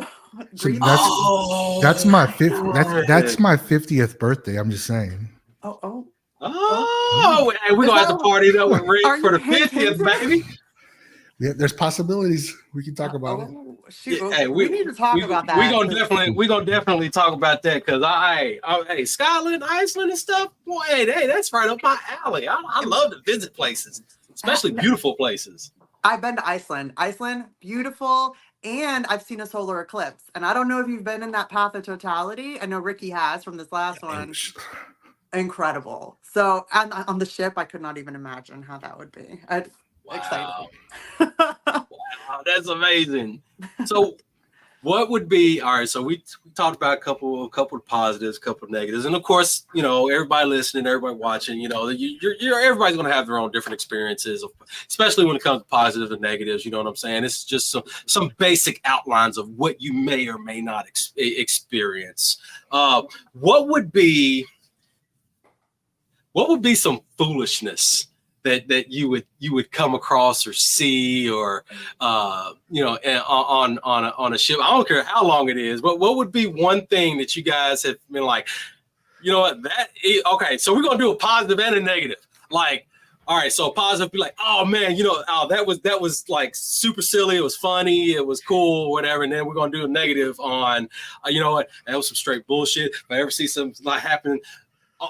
that's my 50th birthday. I'm just saying. Hey, we're gonna have to party though with Rick for the 50th, baby. Yeah, there's possibilities. We can talk about it. Shoot, hey, we need to talk about that. We're gonna definitely talk about that, because hey, Scotland, Iceland, and stuff. Boy, hey, that's right up my alley. I love to visit places, especially beautiful places. I've been to Iceland. Iceland, beautiful. And I've seen a solar eclipse. And I don't know if you've been in that path of totality. I know Ricky has from this last one. Incredible. So on the ship, I could not even imagine how that would be. Excited. Wow, that's amazing. So what would be all right? So we talked about a couple of positives, a couple of negatives, and of course, everybody listening, everybody watching, everybody's going to have their own different experiences, especially when it comes to positives and negatives. You know what I'm saying? It's just some basic outlines of what you may or may not experience. What would be some foolishness that you would come across or see or on a ship? I don't care how long it is, but what would be one thing that you guys have been like, okay, so we're gonna do a positive and a negative. Like, all right, so positive be like, oh man, that was like super silly, it was funny, it was cool, whatever. And then we're gonna do a negative on you know what, that was some straight bullshit. If I ever see something like happening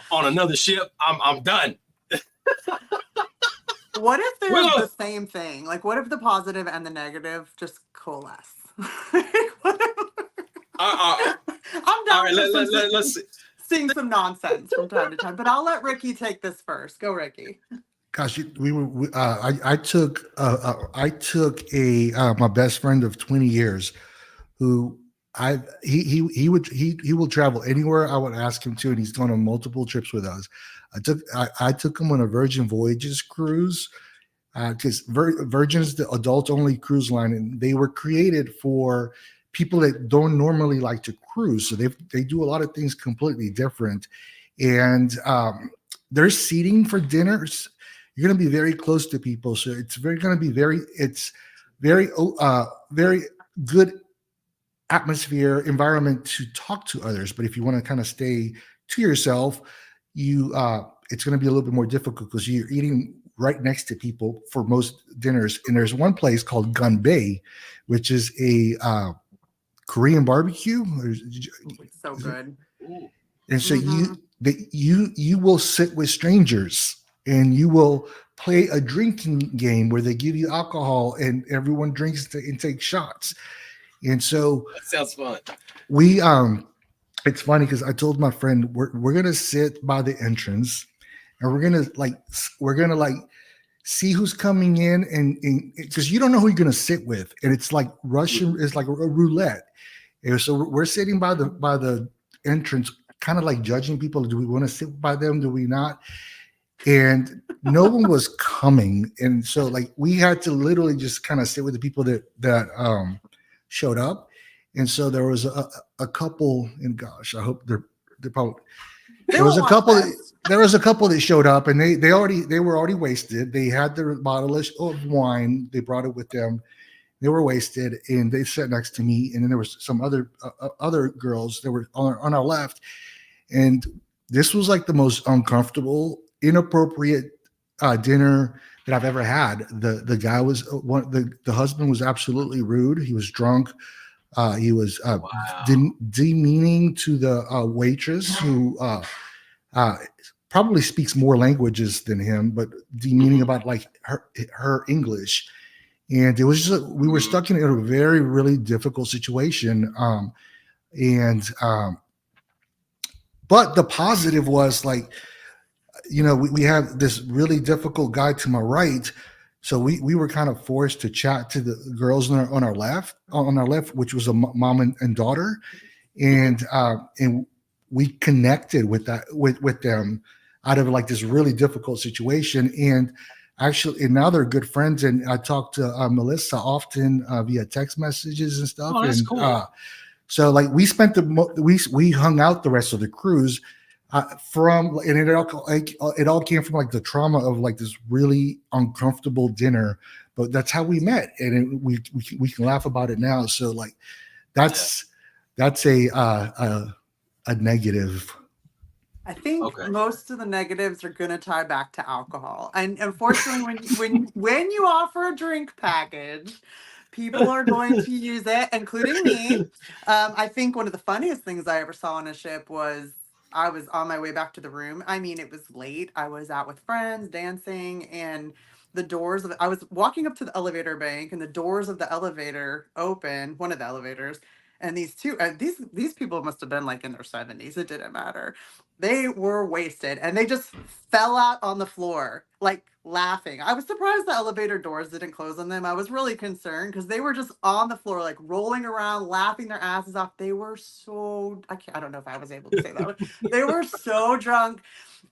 on another ship, I'm done. What if they're the same thing? Like, what if the positive and the negative just coalesce? I'm down for seeing some nonsense from time to time, but I'll let Ricky take this first. Go, Ricky. Gosh, I took my best friend of 20 years, who he will travel anywhere I would ask him to, and he's gone on multiple trips with us. I took him on a Virgin Voyages cruise, because Virgin is the adult only cruise line, and they were created for people that don't normally like to cruise. So they do a lot of things completely different, and there's seating for dinners. You're going to be very close to people, so it's very good atmosphere, environment to talk to others. But if you want to kind of stay to yourself, it's going to be a little bit more difficult because you're eating right next to people for most dinners. And there's one place called Gun Bay, which is a Korean barbecue. It's so good. And so you will sit with strangers and you will play a drinking game where they give you alcohol and everyone drinks and takes shots. And so that sounds fun. It's funny because I told my friend we're gonna sit by the entrance and we're gonna see who's coming in, and because you don't know who you're gonna sit with, and it's like Russian, it's like a roulette. And so we're sitting by the entrance, kind of like judging people. Do we want to sit by them? Do we not? And no one was coming, and so we had to literally just kind of sit with the people that showed up. And so there was a couple, and gosh, I hope they're probably there was a couple that showed up, and they were already wasted. They had their bottle of wine, they brought it with them. They were wasted, and they sat next to me. And then there was some other girls that were on our left, and this was like the most uncomfortable, inappropriate dinner that I've ever had. The guy was the husband was absolutely rude. He was drunk. He was demeaning to the waitress, who probably speaks more languages than him, but demeaning about her English. And it was just we were stuck in a very, really difficult situation. But the positive was we have this really difficult guy to my right. So we were kind of forced to chat to the girls on our left, which was a mom and daughter, and we connected with them out of this really difficult situation. And now they're good friends. And I talk to Melissa often via text messages and stuff. Oh, that's cool. So we spent we hung out the rest of the cruise. It all came from the trauma of this really uncomfortable dinner, but that's how we met, and we can laugh about it now. So that's a negative. I think most of the negatives are going to tie back to alcohol, and unfortunately, when you offer a drink package, people are going to use it, including me. I think one of the funniest things I ever saw on a ship was, I was on my way back to the room. I mean, it was late. I was out with friends dancing, and I was walking up to the elevator bank, and the doors of the elevator open, one of the elevators, And these people must have been like in their 70s. It didn't matter. They were wasted and they just fell out on the floor, like laughing. I was surprised the elevator doors didn't close on them. I was really concerned because they were just on the floor, like rolling around, laughing their asses off. They were so, I don't know if I was able to say that. They were so drunk.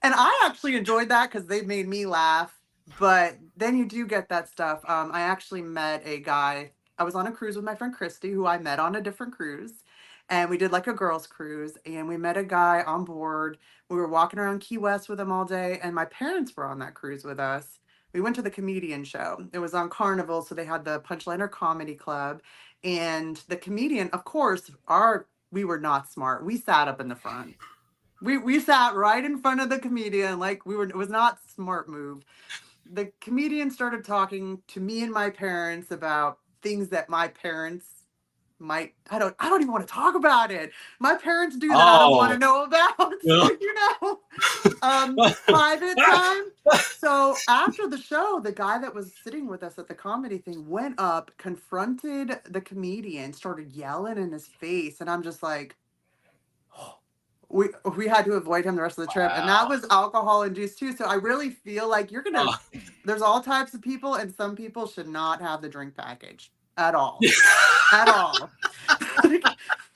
And I actually enjoyed that because they made me laugh. But then you do get that stuff. I actually met a guy. I was on a cruise with my friend Christy, who I met on a different cruise. And we did like a girls' cruise. And we met a guy on board. We were walking around Key West with him all day. And my parents were on that cruise with us. We went to the comedian show. It was on Carnival. So they had the Punchliner Comedy Club. And the comedian, of course, we were not smart. We sat up in the front. We sat right in front of the comedian. Like it was not a smart move. The comedian started talking to me and my parents about things that my parents might, I don't even want to talk about it. My parents do that. I don't want to know about, private time. So after the show, the guy that was sitting with us at the comedy thing went up, confronted the comedian, started yelling in his face. And I'm just like, we had to avoid him the rest of the trip. And that was alcohol induced too. So I really feel like there's all types of people, and some people should not have the drink package at all. At all.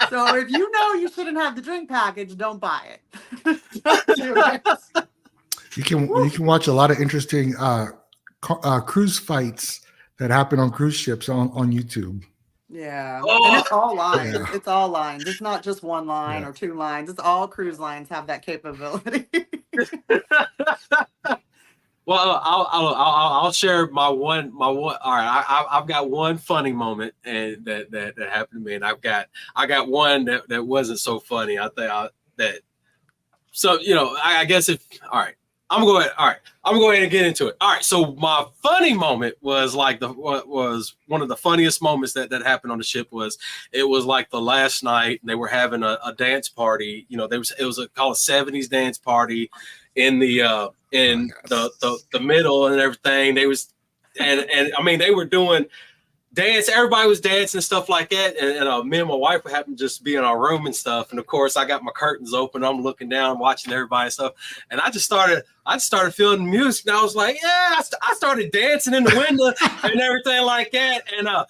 So if you know you shouldn't have the drink package, don't buy it. Don't do it. You can watch a lot of interesting cruise fights that happen on cruise ships on YouTube. Yeah. And it's all lines. Yeah. It's all lines. It's not just one line or two lines. It's all cruise lines have that capability. Well, I'll share my one. All right, I've got one funny moment and that happened to me, and I got one that wasn't so funny. I think so. I guess all right. I'm going to go ahead and get into it. All right. So my funny moment was like was one of the funniest moments that happened on the ship it was like the last night they were having a dance party. It was called a 70s dance party in the middle and everything. They was and I mean they were doing dance. Everybody was dancing and stuff like that. And me and my wife happened to just be in our room and stuff. And of course, I got my curtains open. I'm looking down, watching everybody and stuff. And I just started feeling the music. And I was like, yeah, I started dancing in the window and everything like that. And I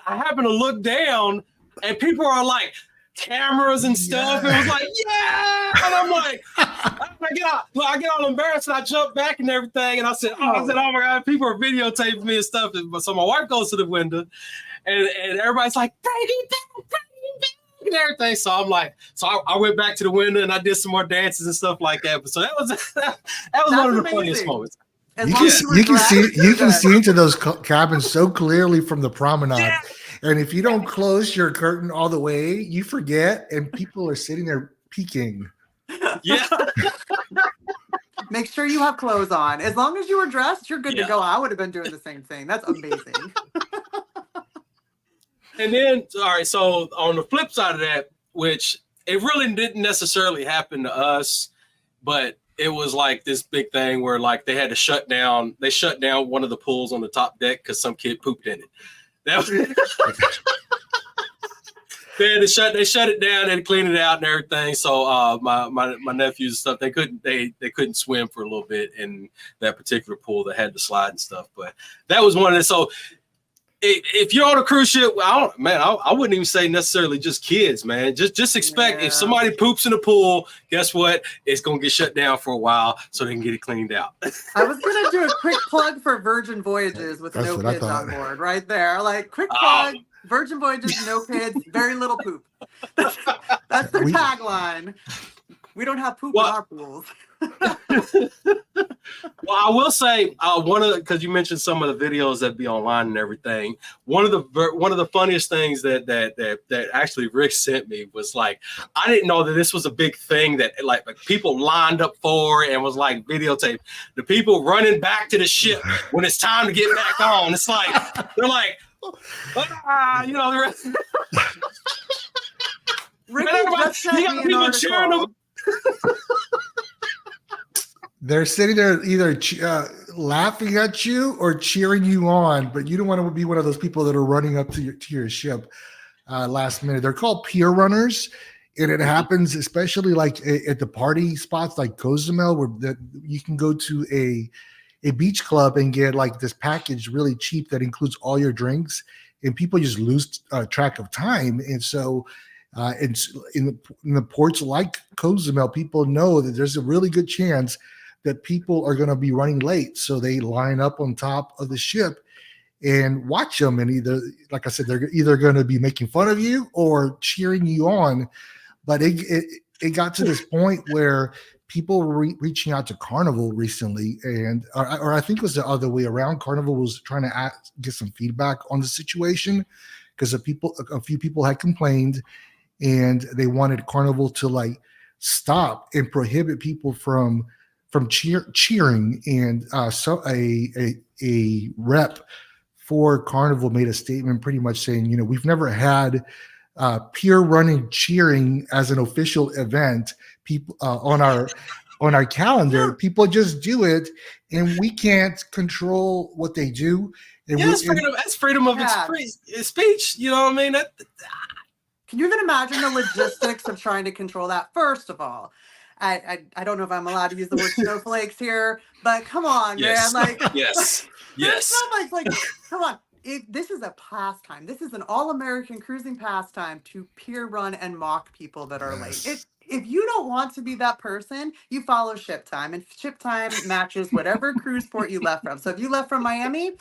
happened to look down, and people are like, cameras and stuff. Yeah. It was like, yeah. And I'm like, I get all embarrassed, and I jump back and everything. And I said, oh my God, people are videotaping me and stuff. So my wife goes to the window, and everybody's like, bring it back, and everything. So I'm like, I went back to the window and I did some more dances and stuff like that. But so that was one of the funniest moments. You can see into those cabins so clearly from the promenade. Yeah. And if you don't close your curtain all the way, you forget, and people are sitting there peeking. Yeah. Make sure you have clothes on. As long as you were dressed, you're good to go. I would have been doing the same thing. That's amazing. And then, all right, so on the flip side of that, which it really didn't necessarily happen to us, but it was like this big thing where like they had to shut down one of the pools on the top deck because some kid pooped in it. That was they shut it down and clean it out and everything. So my nephews and stuff, they couldn't swim for a little bit in that particular pool that had the slide and stuff. But that was one of the, so if you're on a cruise ship, I wouldn't even say necessarily just kids, man. Just expect if somebody poops in the pool, guess what? It's gonna get shut down for a while so they can get it cleaned out. I was gonna do a quick plug for Virgin Voyages with no kids on board, right there. Like quick plug, Virgin Voyages, no kids, very little poop. That's their tagline. We don't have poop in our pools. Well, I will say because you mentioned some of the videos that be online and everything. One of the funniest things that actually Rick sent me was like, I didn't know that this was a big thing that like people lined up for and was like videotape the people running back to the ship when it's time to get back on. It's like they're like, the rest. Ricky just sent me an article. They're sitting there either laughing at you or cheering you on, but you don't want to be one of those people that are running up to your ship. last minute. They're called pier runners, and it happens especially like at the party spots like Cozumel, where you can go to a beach club and get like this package really cheap that includes all your drinks, and people just lose track of time. And so it's in the ports like Cozumel, people know that there's a really good chance that people are going to be running late. So they line up on top of the ship and watch them. And either, like I said, they're either going to be making fun of you or cheering you on. But it got to this point where people were reaching out to Carnival recently, and or I think it was the other way around. Carnival was trying to get some feedback on the situation because a few people had complained, and they wanted Carnival to like stop and prohibit people from cheering. And so a rep for Carnival made a statement pretty much saying, we've never had pier running cheering as an official event. People on our calendar, people just do it, and we can't control what they do. And that's freedom of speech. You know what I mean? Can you even imagine the logistics of trying to control that? First of all, I don't know if I'm allowed to use the word snowflakes here, but come on, man! Like, yes. Like, come on. This is a pastime. This is an all-American cruising pastime to pier run and mock people that are late. If you don't want to be that person, you follow ship time, and ship time matches whatever cruise port you left from. So if you left from Miami,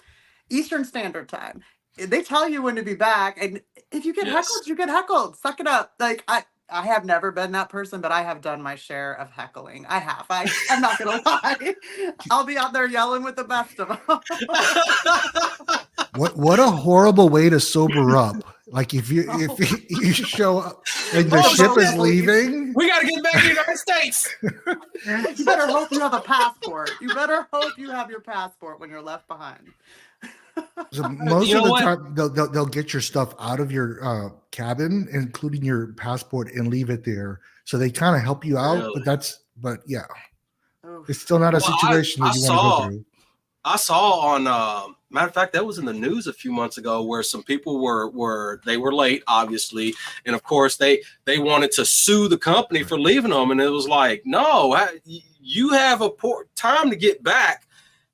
Eastern Standard Time, they tell you when to be back. And if you get heckled, you get heckled. Suck it up. Like, I have never been that person, but I have done my share of heckling. I have. I'm not going to lie. I'll be out there yelling with the best of them. What a horrible way to sober up. Like if you show up and the ship is leaving. We got to get back to the United States. You better hope you have a passport. You better hope you have your passport when you're left behind. So most of the time, they'll get your stuff out of your cabin, including your passport, and leave it there. So they kind of help you out, really? But yeah, it's still not a situation that you want to go through. I saw on matter of fact, that was in the news a few months ago where some people were late, obviously, and of course they wanted to sue the company for leaving them, and it was like, no, you have a time to get back.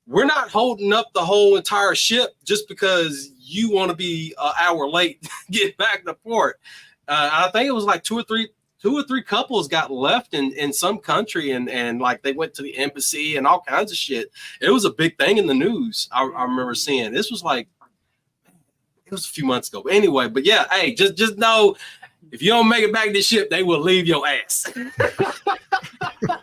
We're not holding up the whole entire ship just because you want to be an hour late to get back to port. I think it was like two or three couples got left in some country, and like they went to the embassy and all kinds of shit. It was a big thing in the news. I remember seeing this was like, it was a few months ago. Anyway, but yeah, hey, just know if you don't make it back to the ship, they will leave your ass.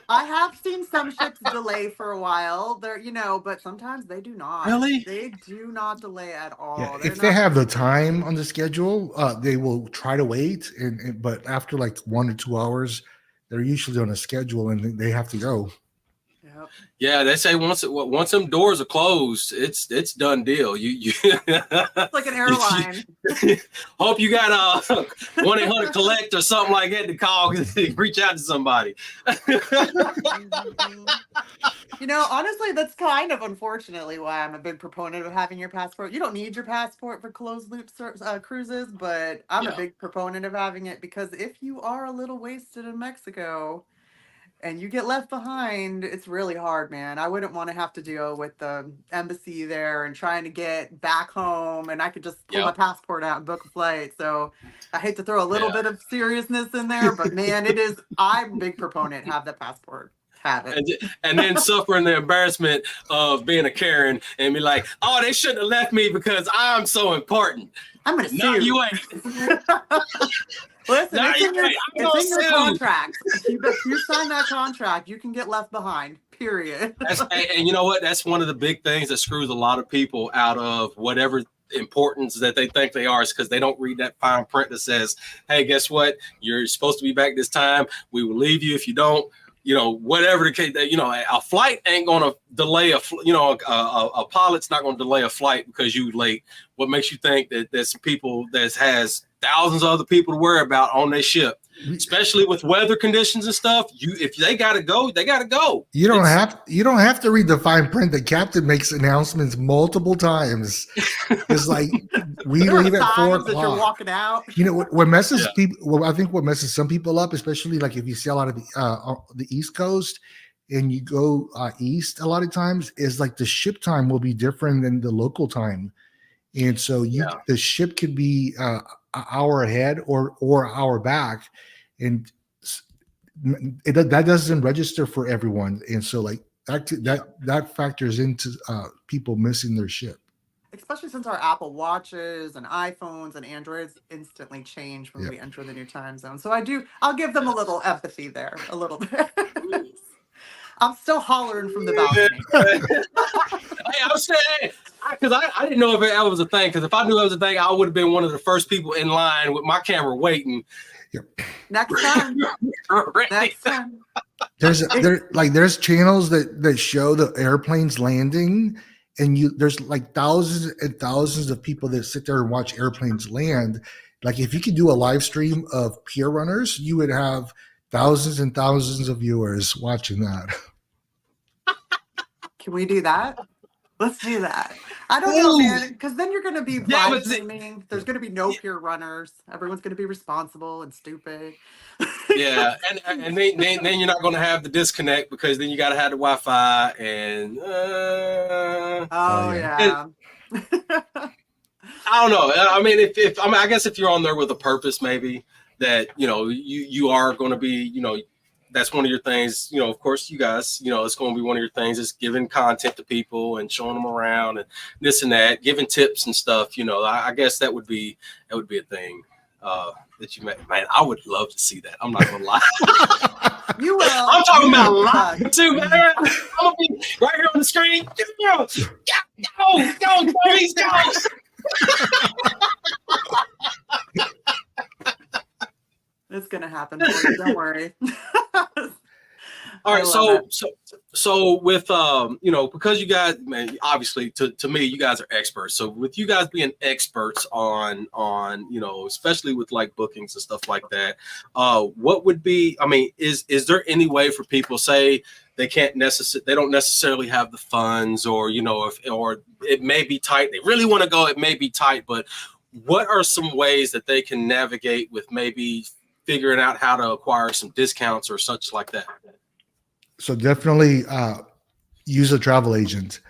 I have seen some ships delay for a while. They're, but sometimes they do not. Really? They do not delay at all. Yeah, if they have the time on the schedule, they will try to wait. But after like 1 or 2 hours, they're usually on a schedule and they have to go. Yep. Yeah, they say once them doors are closed, it's done deal. It's like an airline. Hope you got a 1-800-COLLECT or something like that to call, reach out to somebody. Honestly, that's kind of unfortunately why I'm a big proponent of having your passport. You don't need your passport for closed loop cruises, but I'm a big proponent of having it because if you are a little wasted in Mexico and you get left behind, it's really hard, man. I wouldn't want to have to deal with the embassy there and trying to get back home, and I could just pull my passport out and book a flight. So I hate to throw a little bit of seriousness in there, but man, I'm a big proponent, have the passport. Have it. And then suffering the embarrassment of being a Karen and be like, oh, they shouldn't have left me because I'm so important. I'm going to sue. No, you ain't. Listen, it's in your contract. If you sign that contract, you can get left behind, period. And you know what? That's one of the big things that screws a lot of people out of whatever importance that they think they are, is because they don't read that fine print that says, hey, guess what? You're supposed to be back this time. We will leave you if you don't. Whatever the case, a flight ain't going to delay a pilot's not going to delay a flight because you late. What makes you think that there's some people that has thousands of other people to worry about on their ship especially with weather conditions and stuff. If they gotta go, they gotta go. You don't have to read the fine print. The captain makes announcements multiple times. It's like we leave at 4 o'clock. That you're walking out. You know what messes people? Well, I think what messes some people up, especially like if you see a lot of the East Coast and you go east, a lot of times is like the ship time will be different than the local time, and so the ship could be an hour ahead or an hour back, and that doesn't register for everyone, and so like that factors into people missing their ship. Especially since our Apple Watches and iPhones and Androids instantly change when we enter the new time zone. So I'll give them a little empathy there, a little bit. I'm still hollering from the balcony. Hey, I'm saying, because I didn't know if that was a thing. Because if I knew that was a thing, I would have been one of the first people in line with my camera waiting. Yep. Next time. Next time. There's channels that show the airplanes landing, and there's like thousands and thousands of people that sit there and watch airplanes land. Like if you could do a live stream of pier runners, you would have thousands and thousands of viewers watching that. Can we do that? Let's do that. I don't know, man, because then you're going to be live streaming. There's going to be no pier runners. Everyone's going to be responsible and stupid. Yeah, and then you're not going to have the disconnect because then you got to have the Wi-Fi and. Yeah. I don't know. I mean, I guess if you're on there with a purpose, maybe that you are going to be that's one of your things, of course, you guys, it's going to be one of your things is giving content to people and showing them around and this and that, giving tips and stuff. I guess that would be a thing that you man, I would love to see that. I'm not going to lie. You will. I'm talking about live too, man. I'm going to be right here on the screen. Go, boys, go. It's gonna happen. Don't worry. All right, so with because you guys, man, obviously to me, you guys are experts. So with you guys being experts on especially with like bookings and stuff like that, what would be? I mean, is there any way for people say they don't necessarily have the funds, or or it may be tight. They really want to go. It may be tight, but what are some ways that they can navigate with maybe figuring out how to acquire some discounts or such like that? So definitely use a travel agent.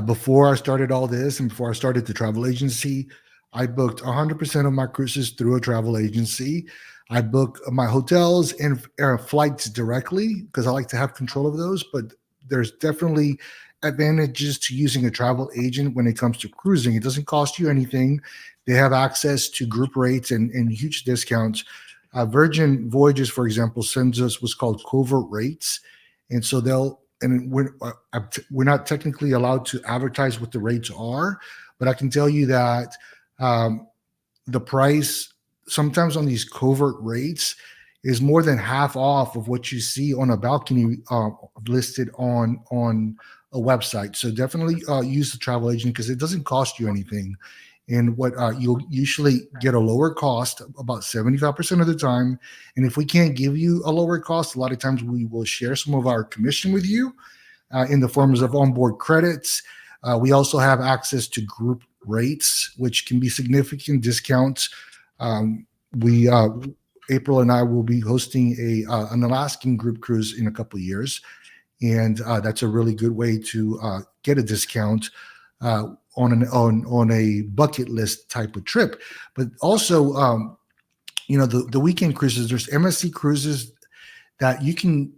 Before I started all this and before I started the travel agency, I booked 100% of my cruises through a travel agency. I book my hotels and flights directly because I like to have control of those, but there's definitely advantages to using a travel agent when it comes to cruising. It doesn't cost you anything. They have access to group rates and huge discounts. Virgin Voyages, for example, sends us what's called covert rates. And so we're not technically allowed to advertise what the rates are, but I can tell you that the price sometimes on these covert rates is more than half off of what you see on a balcony listed on a website. So definitely use the travel agent because it doesn't cost you anything. And what you'll usually get a lower cost about 75% of the time. And if we can't give you a lower cost, a lot of times we will share some of our commission with you in the forms of onboard credits. We also have access to group rates, which can be significant discounts. April and I will be hosting an Alaskan group cruise in a couple of years. And that's a really good way to get a discount on a bucket list type of trip. But also, the weekend cruises, there's MSC cruises that you can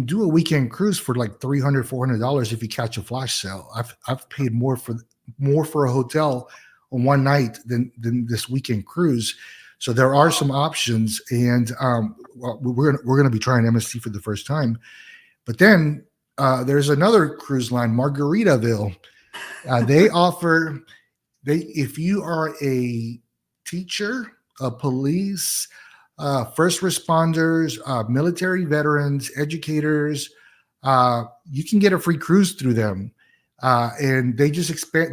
do a weekend cruise for like $300, $400 if you catch a flash sale. I've paid more for a hotel on one night than this weekend cruise. So there are some options, and we're going to be trying MSC for the first time. But then there's another cruise line, Margaritaville. They offer, if you are a teacher, a police, first responders, military veterans, educators, you can get a free cruise through them. And they just expand.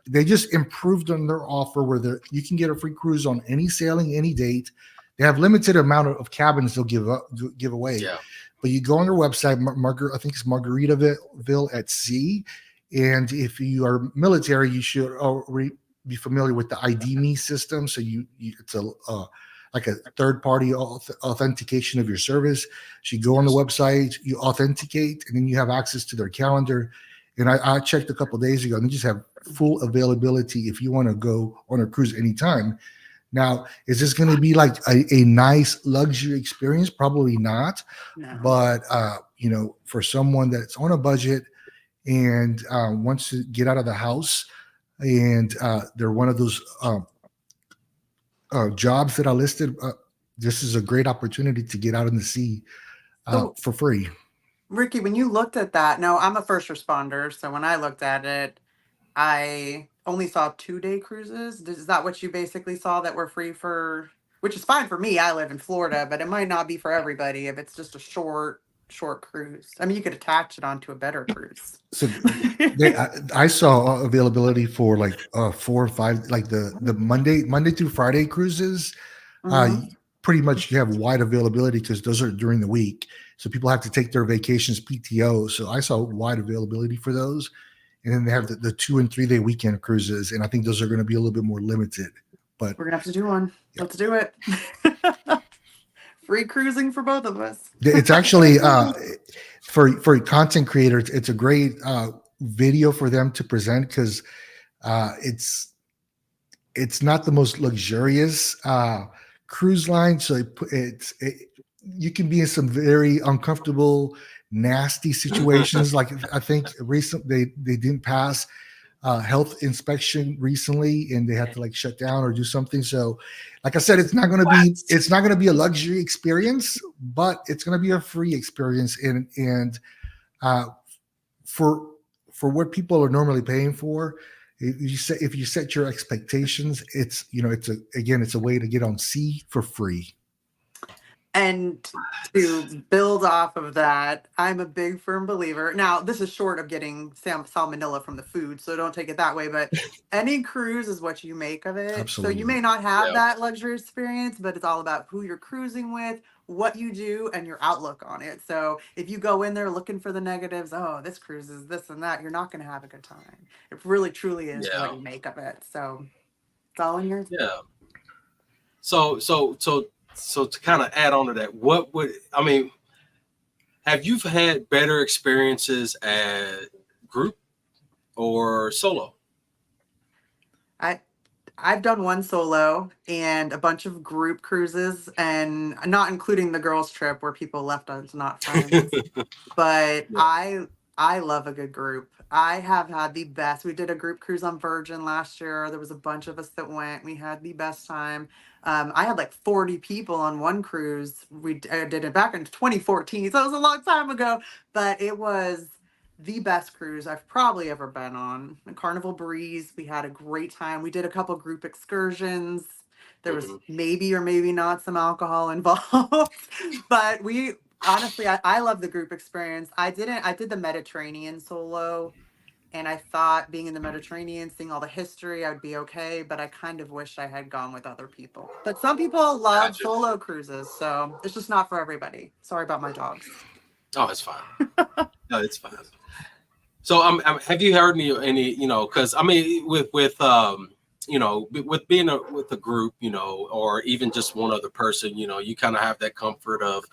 They just improved on their offer where you can get a free cruise on any sailing, any date. they have limited amount of cabins they'll give away. Yeah. But you go on their website, I think it's Margaritaville at Sea. And if you are military, you should already be familiar with the ID Me system. So it's like a third-party authentication of your service. So you go on the website, you authenticate, and then you have access to their calendar. And I checked a couple of days ago, and they just have full availability if you want to go on a cruise anytime. Now, is this going to be like a nice luxury experience? Probably not. No. But, for someone that's on a budget and wants to get out of the house, and they're one of those jobs that I listed, this is a great opportunity to get out in the sea for free. Ricky, when you looked at that, no, I'm a first responder. So when I looked at it, I only saw 2-day cruises. Is that what you basically saw that were free for, which is fine for me. I live in Florida, but it might not be for everybody if it's just a short cruise. I mean, you could attach it onto a better cruise. So I saw availability for like 4 or 5, like the Monday through Friday cruises. Pretty much you have wide availability because those are during the week. So people have to take their vacations, PTO. So I saw wide availability for those. And then they have the 2 and 3 day weekend cruises. And I think those are going to be a little bit more limited. But we're going to have to do one. Yeah. Let's do it. Free cruising for both of us. It's actually for content creators, it's a great video for them to present because it's not the most luxurious cruise line. So you can be in some very uncomfortable, nasty situations. Like I think recently they didn't pass health inspection recently, and they had to like shut down or do something. So, like I said, it's not going to be a luxury experience, but it's going to be a free experience. And for what people are normally paying for, if you set your expectations, it's a way to get on sea for free. And to build off of that, I'm a big firm believer. Now, this is short of getting salmonella from the food, so don't take it that way. But any cruise is what you make of it. Absolutely. So you may not have that luxury experience, but it's all about who you're cruising with, what you do, and your outlook on it. So if you go in there looking for the negatives, oh, this cruise is this and that, you're not going to have a good time. It really, truly is what you make of it. So it's all in your So to kind of add on to that, have you had better experiences at group or solo? I've done one solo and a bunch of group cruises, and not including the girls trip where people left us not friends. But I love a good group. I have had the best. We did a group cruise on Virgin last year. There was a bunch of us that went. We had the best time. I had like 40 people on one cruise. I did it back in 2014, so it was a long time ago, but it was the best cruise I've probably ever been on. The Carnival Breeze, we had a great time. We did a couple group excursions. There was maybe or maybe not some alcohol involved, but honestly, I love the group experience. I did the Mediterranean solo, and I thought being in the Mediterranean, seeing all the history, I'd be okay, but I kind of wish I had gone with other people. But some people love solo cruises, so it's just not for everybody. Sorry about my dogs. Oh, it's fine. No, it's fine. So, have you heard any? Because with being with a group, or even just one other person, you kind of have that comfort of,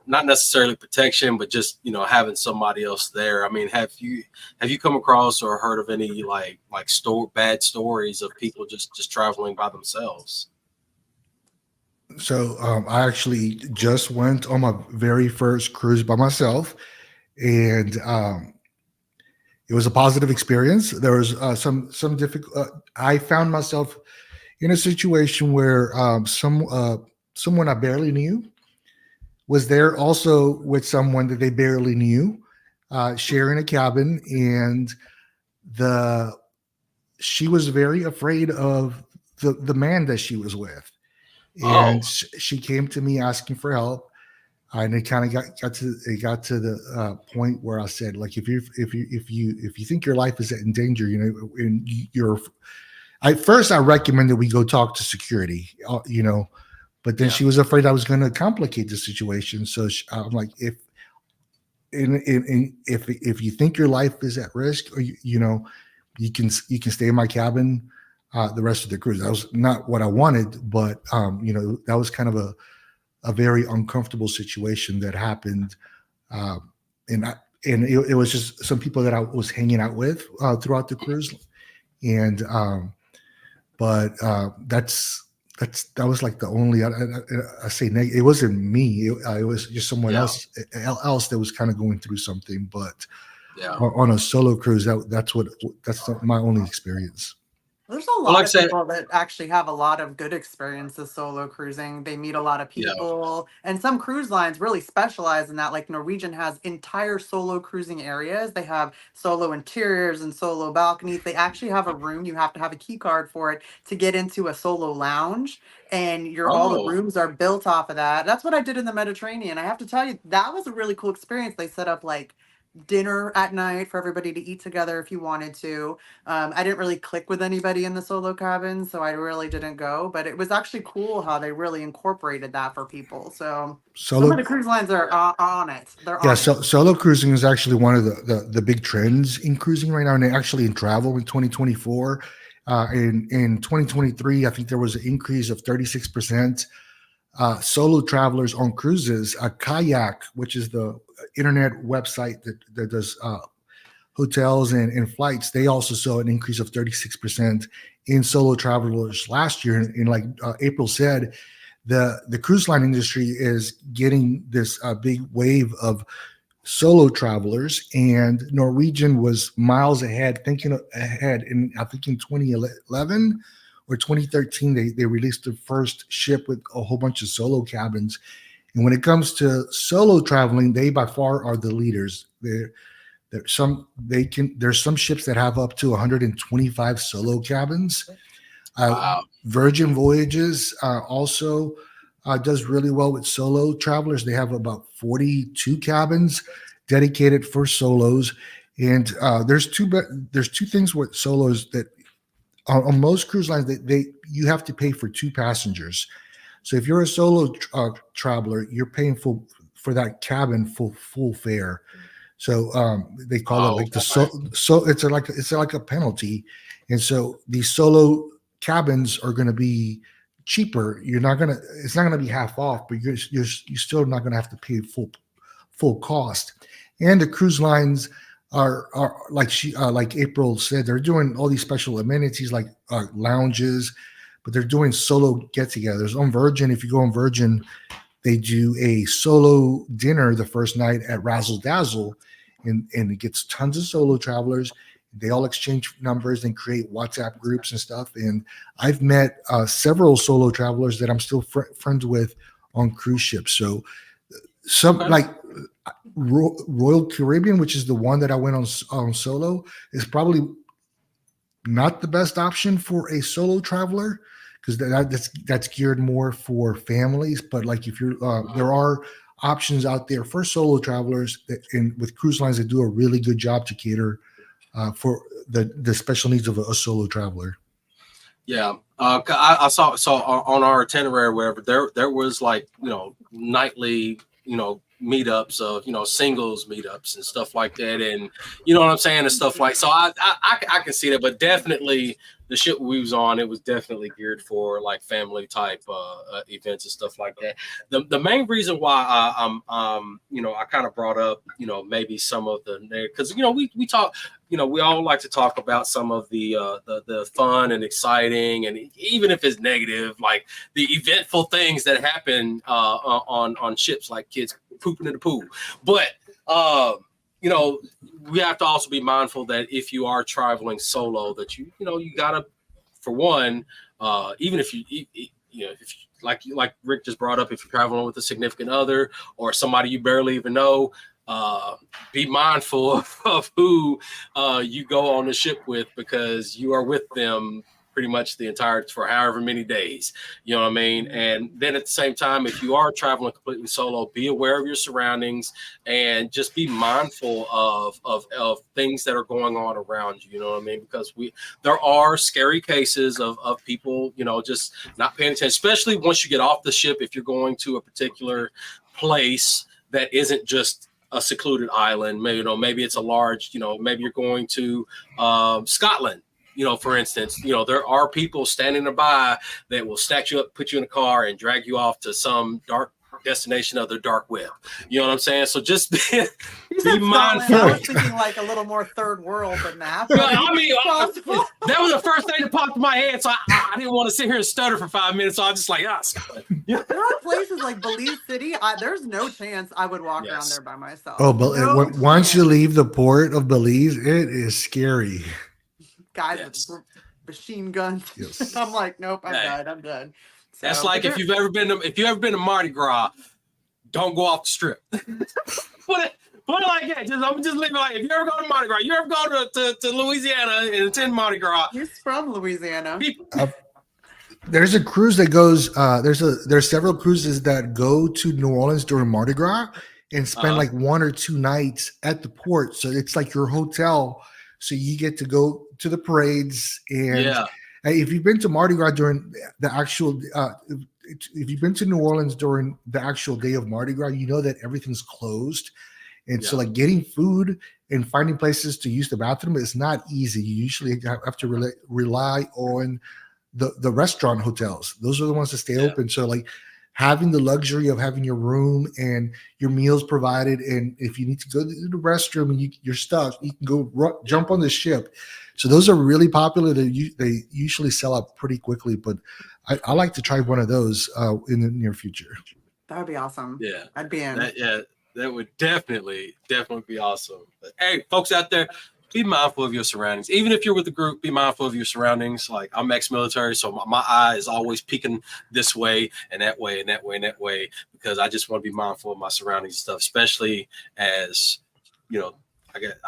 not necessarily protection, but just having somebody else there. Have you come across or heard of any bad stories of people just traveling by themselves? So I actually just went on my very first cruise by myself, and it was a positive experience. There was some difficult. I found myself in a situation where someone I barely knew was there also with someone that they barely knew, sharing a cabin, and she was very afraid of the man that she was with. And she came to me asking for help, and it kind of got to the point where I said, like, if you think your life is in danger, and I recommended we go talk to security, But then she was afraid I was going to complicate the situation. So I'm like, if you think your life is at risk, or you can stay in my cabin the rest of the cruise. That was not what I wanted, but that was kind of a very uncomfortable situation that happened, and it was just some people that I was hanging out with throughout the cruise, and that was like the only I say negative. It wasn't me. It was just someone else that was kind of going through something. But on a solo cruise, that's my only experience. There's a lot of people that actually have a lot of good experiences solo cruising. They meet a lot of people, and some cruise lines really specialize in that. Like Norwegian has entire solo cruising areas. They have solo interiors and solo balconies. They actually have a room. You have to have a key card for it to get into a solo lounge, and all the rooms are built off of that. That's what I did in the Mediterranean. I have to tell you, that was a really cool experience. They set up like dinner at night for everybody to eat together if you wanted to. I didn't really click with anybody in the solo cabin, so I really didn't go, but it was actually cool how they really incorporated that for people. So some of the cruise lines are on it. They're on it. Solo cruising is actually one of the big trends in cruising right now, and actually in travel in 2024. In 2023, I think there was an increase of 36%. Solo travelers on cruises. Kayak, which is the internet website that does hotels and flights, they also saw an increase of 36% in solo travelers last year. And like April said, the cruise line industry is getting this big wave of solo travelers, and Norwegian was miles ahead, thinking ahead. And I think in 2011 or 2013, they released the first ship with a whole bunch of solo cabins. And when it comes to solo traveling, they by far are the leaders. There's some ships that have up to 125 solo cabins. Wow. Virgin Voyages also does really well with solo travelers. They have about 42 cabins dedicated for solos. And there's two things with solos that on most cruise lines, you have to pay for two passengers. So if you're a solo traveler, you're paying for that cabin full fare. So they call it like it's like a penalty. And so these solo cabins are going to be cheaper. It's not going to be half off, but you're still not going to have to pay full cost. And the cruise lines are like April said, they're doing all these special amenities like lounges, but they're doing solo get-togethers. On Virgin, if you go on Virgin, they do a solo dinner the first night at Razzle Dazzle, and it gets tons of solo travelers. They all exchange numbers and create WhatsApp groups and stuff. And I've met several solo travelers that I'm still friends with on cruise ships. So like Royal Caribbean, which is the one that I went on solo, is probably not the best option for a solo traveler, because that's geared more for families. But like if you're there are options out there for solo travelers with cruise lines that do a really good job to cater for the special needs of a solo traveler. Yeah, I saw on our itinerary or wherever there was like nightly meetups of singles meetups and stuff like that, and you know what I'm saying, and stuff like, so I can see that, but definitely the ship we was on, it was definitely geared for like family type events and stuff like that. The main reason why I kind of brought up maybe some of the, because we talk, we all like to talk about some of the fun and exciting, and even if it's negative, like the eventful things that happen on ships, like kids pooping in the pool. But we have to also be mindful that if you are traveling solo, that you gotta, for one, even if if like Rick just brought up, if you're traveling with a significant other or somebody you barely even know, be mindful of who you go on the ship with, because you are with them pretty much for however many days. You know what I mean? And then at the same time, if you are traveling completely solo, be aware of your surroundings and just be mindful of things that are going on around you. You know what I mean? Because there are scary cases of people, just not paying attention, especially once you get off the ship. If you're going to a particular place that isn't just a secluded island, maybe it's a large, maybe you're going to Scotland, for instance, there are people standing by that will snatch you up, put you in a car, and drag you off to some dark destination of the dark web. You know what I'm saying? So just be mindful. I was thinking like a little more third world than that. Well, I mean, that was the first thing that popped in my head, so I didn't want to sit here and stutter for 5 minutes. So I was just like, There are places like Belize City. There's no chance I would walk around there by myself. Oh, but once you leave the port of Belize, it is scary. Guys with machine guns. Yes. I'm like, nope, I'm done. So, that's like if you've ever been to Mardi Gras, don't go off the strip. put it like that. I'm just leaving like if you ever go to Mardi Gras, you ever go to Louisiana and attend Mardi Gras. He's from Louisiana. There's a cruise that goes. There's several cruises that go to New Orleans during Mardi Gras and spend like 1 or 2 nights at the port. So it's like your hotel. So you get to go to the parades and. If you've been to Mardi Gras during the actual, if you've been to New Orleans during the actual day of Mardi Gras, you know that everything's closed. And so like getting food and finding places to use the bathroom is not easy. You usually have to rely on the restaurant hotels. Those are the ones that stay open. So like having the luxury of having your room and your meals provided. And if you need to go to the restroom and you're stuck, you can go jump on the ship. So those are really popular. They usually sell out pretty quickly, but I like to try one of those in the near future. That would be awesome. Yeah, I'd be in. That would definitely be awesome. But, hey, folks out there, be mindful of your surroundings. Even if you're with a group, be mindful of your surroundings. Like I'm ex-military, so my eye is always peeking this way and that way and that way and that way because I just want to be mindful of my surroundings and stuff, especially as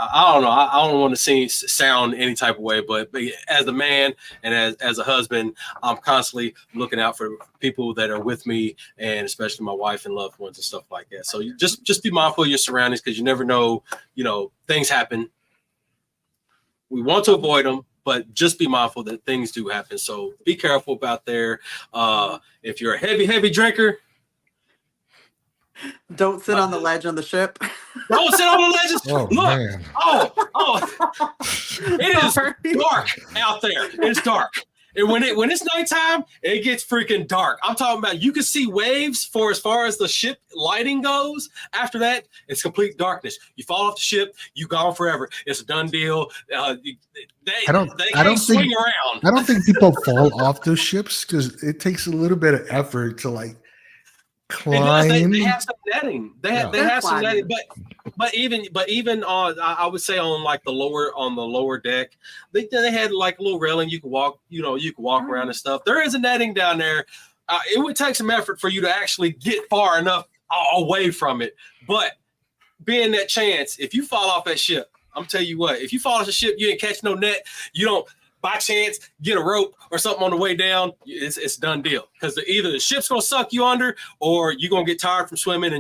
I don't know. I don't want to sound any type of way, but as a man and as a husband, I'm constantly looking out for people that are with me, and especially my wife and loved ones and stuff like that. So you just be mindful of your surroundings because you never know. Things happen. We want to avoid them, but just be mindful that things do happen. So be careful about there. If you're a heavy drinker. Don't sit on the ledge on the ship. Don't sit on the ledges. Oh, look. Man. Oh. It is dark out there. It's dark. And when it's nighttime, it gets freaking dark. I'm talking about you can see waves for as far as the ship lighting goes. After that, it's complete darkness. You fall off the ship, you gone forever. It's a done deal. They can't swing around. I don't think people fall off those ships because it takes a little bit of effort to like climb. They have some netting. They have some netting, but even on I would say on like the lower deck, they had like a little railing you could walk. You could walk around and stuff. There is a netting down there. It would take some effort for you to actually get far enough away from it. But being that chance, if you fall off that ship, I'm telling you what, if you fall off the ship, you didn't catch no net. You don't. By chance, get a rope or something on the way down, it's done deal. Because either the ship's gonna suck you under, or you're gonna get tired from swimming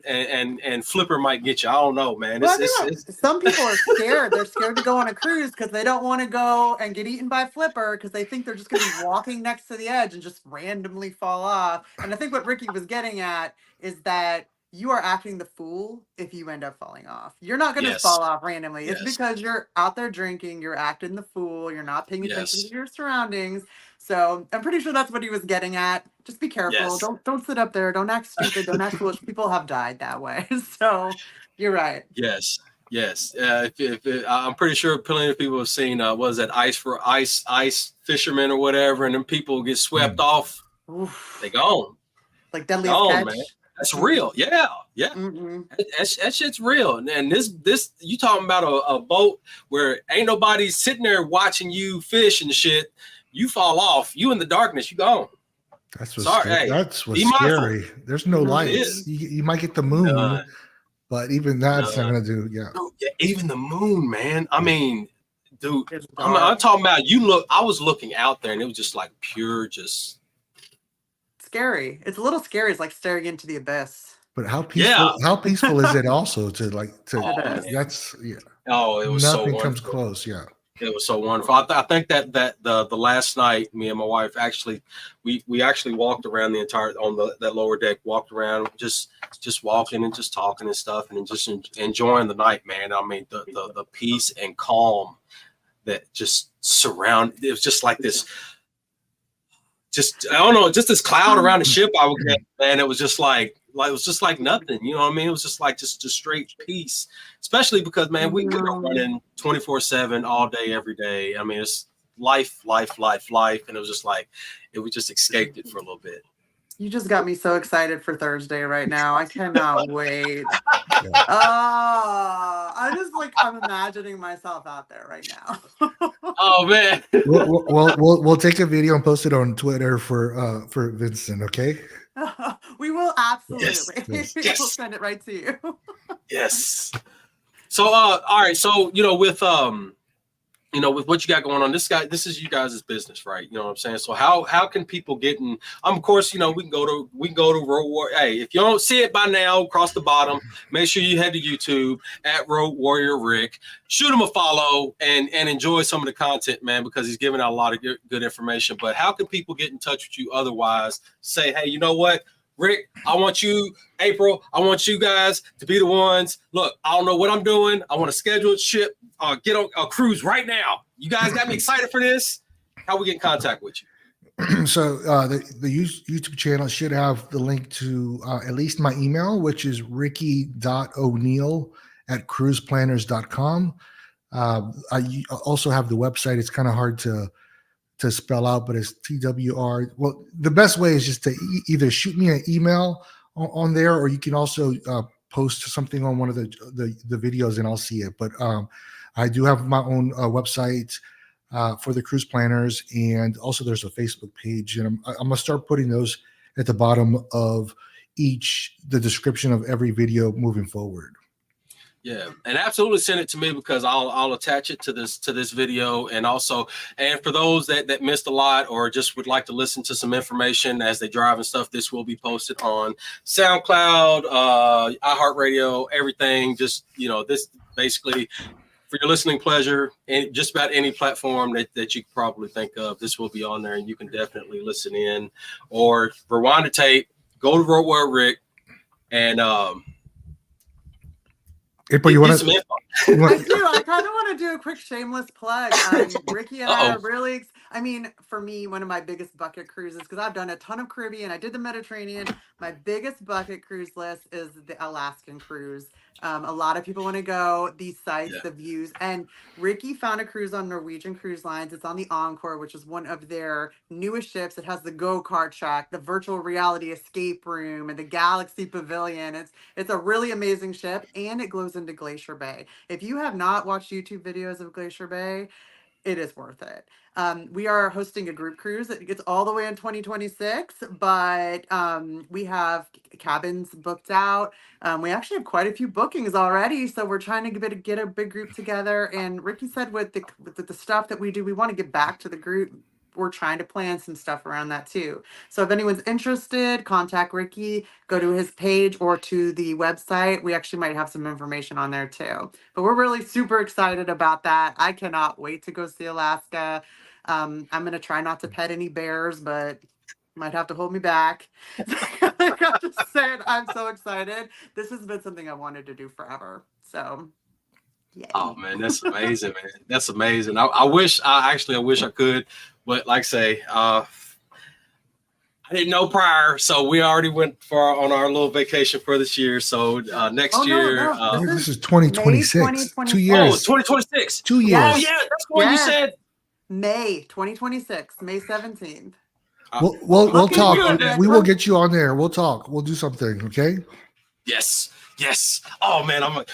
and flipper might get you. I don't know, man. Some people are scared. They're scared to go on a cruise because they don't want to go and get eaten by flipper because they think they're just gonna be walking next to the edge and just randomly fall off. And I think what Ricky was getting at is that you are acting the fool if you end up falling off. You're not going to fall off randomly. It's because you're out there drinking, you're acting the fool, you're not paying attention to your surroundings. So I'm pretty sure that's what he was getting at. Just be careful. Don't sit up there. Don't act stupid. Don't act foolish. People have died that way. So you're right. Yes. I'm pretty sure plenty of people have seen, was that ice fishermen or whatever, and then people get swept off. Oof. They gone. Like Deadliest Catch. Man. That's real. Yeah. That shit's real. And this you talking about a boat where ain't nobody sitting there watching you fish and shit. You fall off. You in the darkness. You gone. That's what's scary. There's no lights. You might get the moon, but even that's not gonna do. Yeah. Even the moon, man. I mean, dude. It's I'm dark. talking about you look. I was looking out there, and it was just like pure, just Scary. It's a little scary. It's like staring into the abyss. But how yeah. peaceful is it also to like to It Oh is. man. that's yeah. Oh, it was so Nothing comes wonderful. close. Yeah. It was so wonderful. I think that the last night, me and my wife actually, we actually walked around the entire on that lower deck, walked around, just walking and just talking and stuff, and just enjoying the night, man. I mean, the peace and calm that just surround. It was just like this. Just I don't know, just this cloud around the ship. I would get, man. It was just like it was just like nothing. You know what I mean? It was just like just straight peace. Especially because man, we are running 24/7 all day, every day. I mean, it's life, and it was just like we just escaped it for a little bit. You just got me so excited for Thursday right now. I cannot wait. Yeah. I'm imagining myself out there right now. Oh man. We'll take a video and post it on Twitter for Vincent. Okay. We will absolutely. Yes. We'll send it right to you. Yes. So all right. So with what you got going on, this is you guys' business, right? You know what I'm saying? So how can people get in? Of course, we can go to Road Warrior. Hey, if you don't see it by now, across the bottom, make sure you head to YouTube at Road Warrior Rick. Shoot him a follow and enjoy some of the content, man, because he's giving out a lot of good information. But how can people get in touch with you otherwise? Say, hey, you know what? Rick, I want you, April, I want you guys to be the ones. Look, I don't know what I'm doing. I want to schedule a ship, get on a cruise right now. You guys got me excited for this. How we get in contact with you? So the YouTube channel should have the link to at least my email, which is Ricky.Oneill at cruiseplanners.com. I also have the website. It's kind of hard to spell out, but it's TWR. Well, the best way is just to either shoot me an email on there, or you can also post something on one of the videos and I'll see it. But I do have my own website for the cruise planners, and also there's a Facebook page, and I'm gonna start putting those at the bottom of the description of every video moving forward. Yeah, and absolutely send it to me, because I'll attach it to this video, and for those that missed a lot or just would like to listen to some information as they drive and stuff, this will be posted on SoundCloud, iHeartRadio, everything. Just this basically for your listening pleasure, and just about any platform that you could probably think of, this will be on there, and you can definitely listen in or rewind the tape, go to Road Warrior Rick, and April, you want to? I do. I kind of want to do a quick shameless plug. Ricky and I are really, for me, one of my biggest bucket cruises, because I've done a ton of Caribbean. I did the Mediterranean. My biggest bucket cruise list is the Alaskan cruise. A lot of people want to go, these sites, the views. And Ricky found a cruise on Norwegian Cruise Lines. It's on the Encore, which is one of their newest ships. It has the go-kart track, the virtual reality escape room, and the Galaxy Pavilion. It's a really amazing ship, and it goes into Glacier Bay. If you have not watched YouTube videos of Glacier Bay, it is worth it. We are hosting a group cruise. It gets all the way in 2026, but we have cabins booked out. We actually have quite a few bookings already, so we're trying to get a big group together. And Ricky said with the stuff that we do, we want to get back to the group. We're trying to plan some stuff around that too. So if anyone's interested, contact Ricky, go to his page or to the website. We actually might have some information on there too. But we're really super excited about that. I cannot wait to go see Alaska. I'm going to try not to pet any bears, but might have to hold me back. I got to say it. I'm so excited. This has been something I wanted to do forever. So yay. Oh man, that's amazing, man. That's amazing. I wish I could, but like I say, I didn't know prior, so we already went on our little vacation for this year. So next year, this is 2026. 2 years. Oh, it's 2026. 2 years. Oh yeah, that's what you said. May 2026, May 17th. We'll talk. We will get you on there. We'll talk. We'll do something. Okay. Yes. Oh man, I'm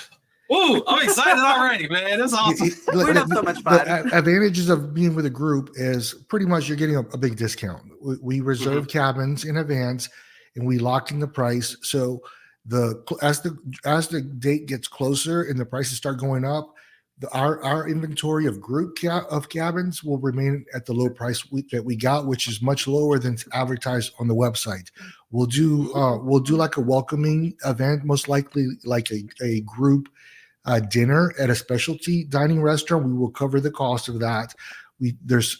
excited already, man. That's awesome. We have so much fun. The advantages of being with a group is pretty much you're getting a big discount. We reserve cabins in advance, and we lock in the price. So as the date gets closer and the prices start going up, our inventory of of cabins will remain at the low price that we got, which is much lower than advertised on the website. We'll do like a welcoming event, most likely like a group dinner at a specialty dining restaurant. We will cover the cost of that. There's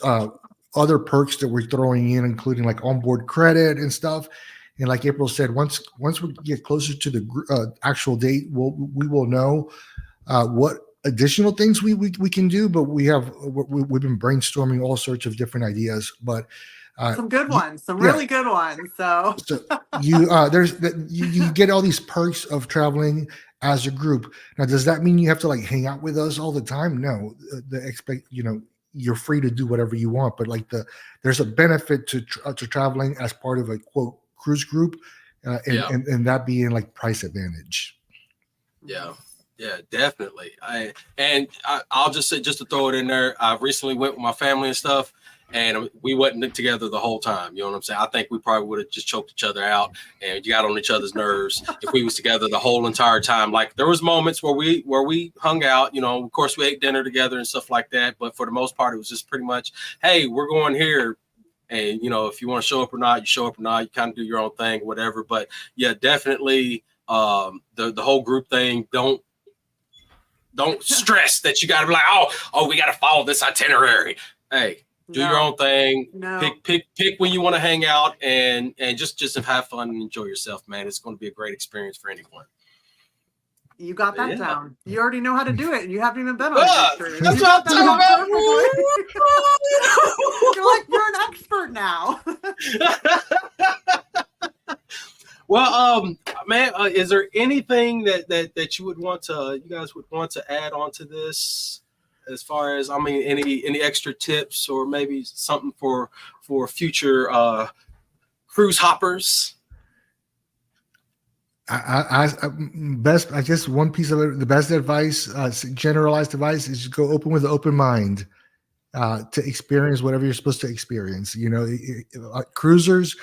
other perks that we're throwing in, including like onboard credit and stuff. And like April said, once we get closer to the actual date, we will know what additional things we can do. But we've been brainstorming all sorts of different ideas. But some good ones, some really good ones. So you get all these perks of traveling as a group. Now, does that mean you have to like hang out with us all the time? No, you're free to do whatever you want, but like there's a benefit to traveling as part of a quote cruise group, and that being like price advantage. Yeah, definitely. I'll just say, just to throw it in there, I recently went with my family and stuff, and we wasn't together the whole time. You know what I'm saying? I think we probably would have just choked each other out and got on each other's nerves if we was together the whole entire time. Like there was moments where we hung out, of course we ate dinner together and stuff like that. But for the most part, it was just pretty much, hey, we're going here. And, if you want to show up or not, you show up or not, you kind of do your own thing, whatever. But yeah, definitely the whole group thing, don't stress that you got to be like, oh, we got to follow this itinerary. Hey, do your own thing. No. Pick when you want to hang out and just have fun and enjoy yourself, man. It's going to be a great experience for anyone. You got that down. You already know how to do it, and you haven't even been on a cruise. That's what I'm talking about. You're an expert now. Well, man, is there anything that you guys would want to add on to this? As far as, any extra tips or maybe something for future cruise hoppers? I guess one piece of it, the best advice, generalized advice, is just go open with an open mind to experience whatever you're supposed to experience. Cruisers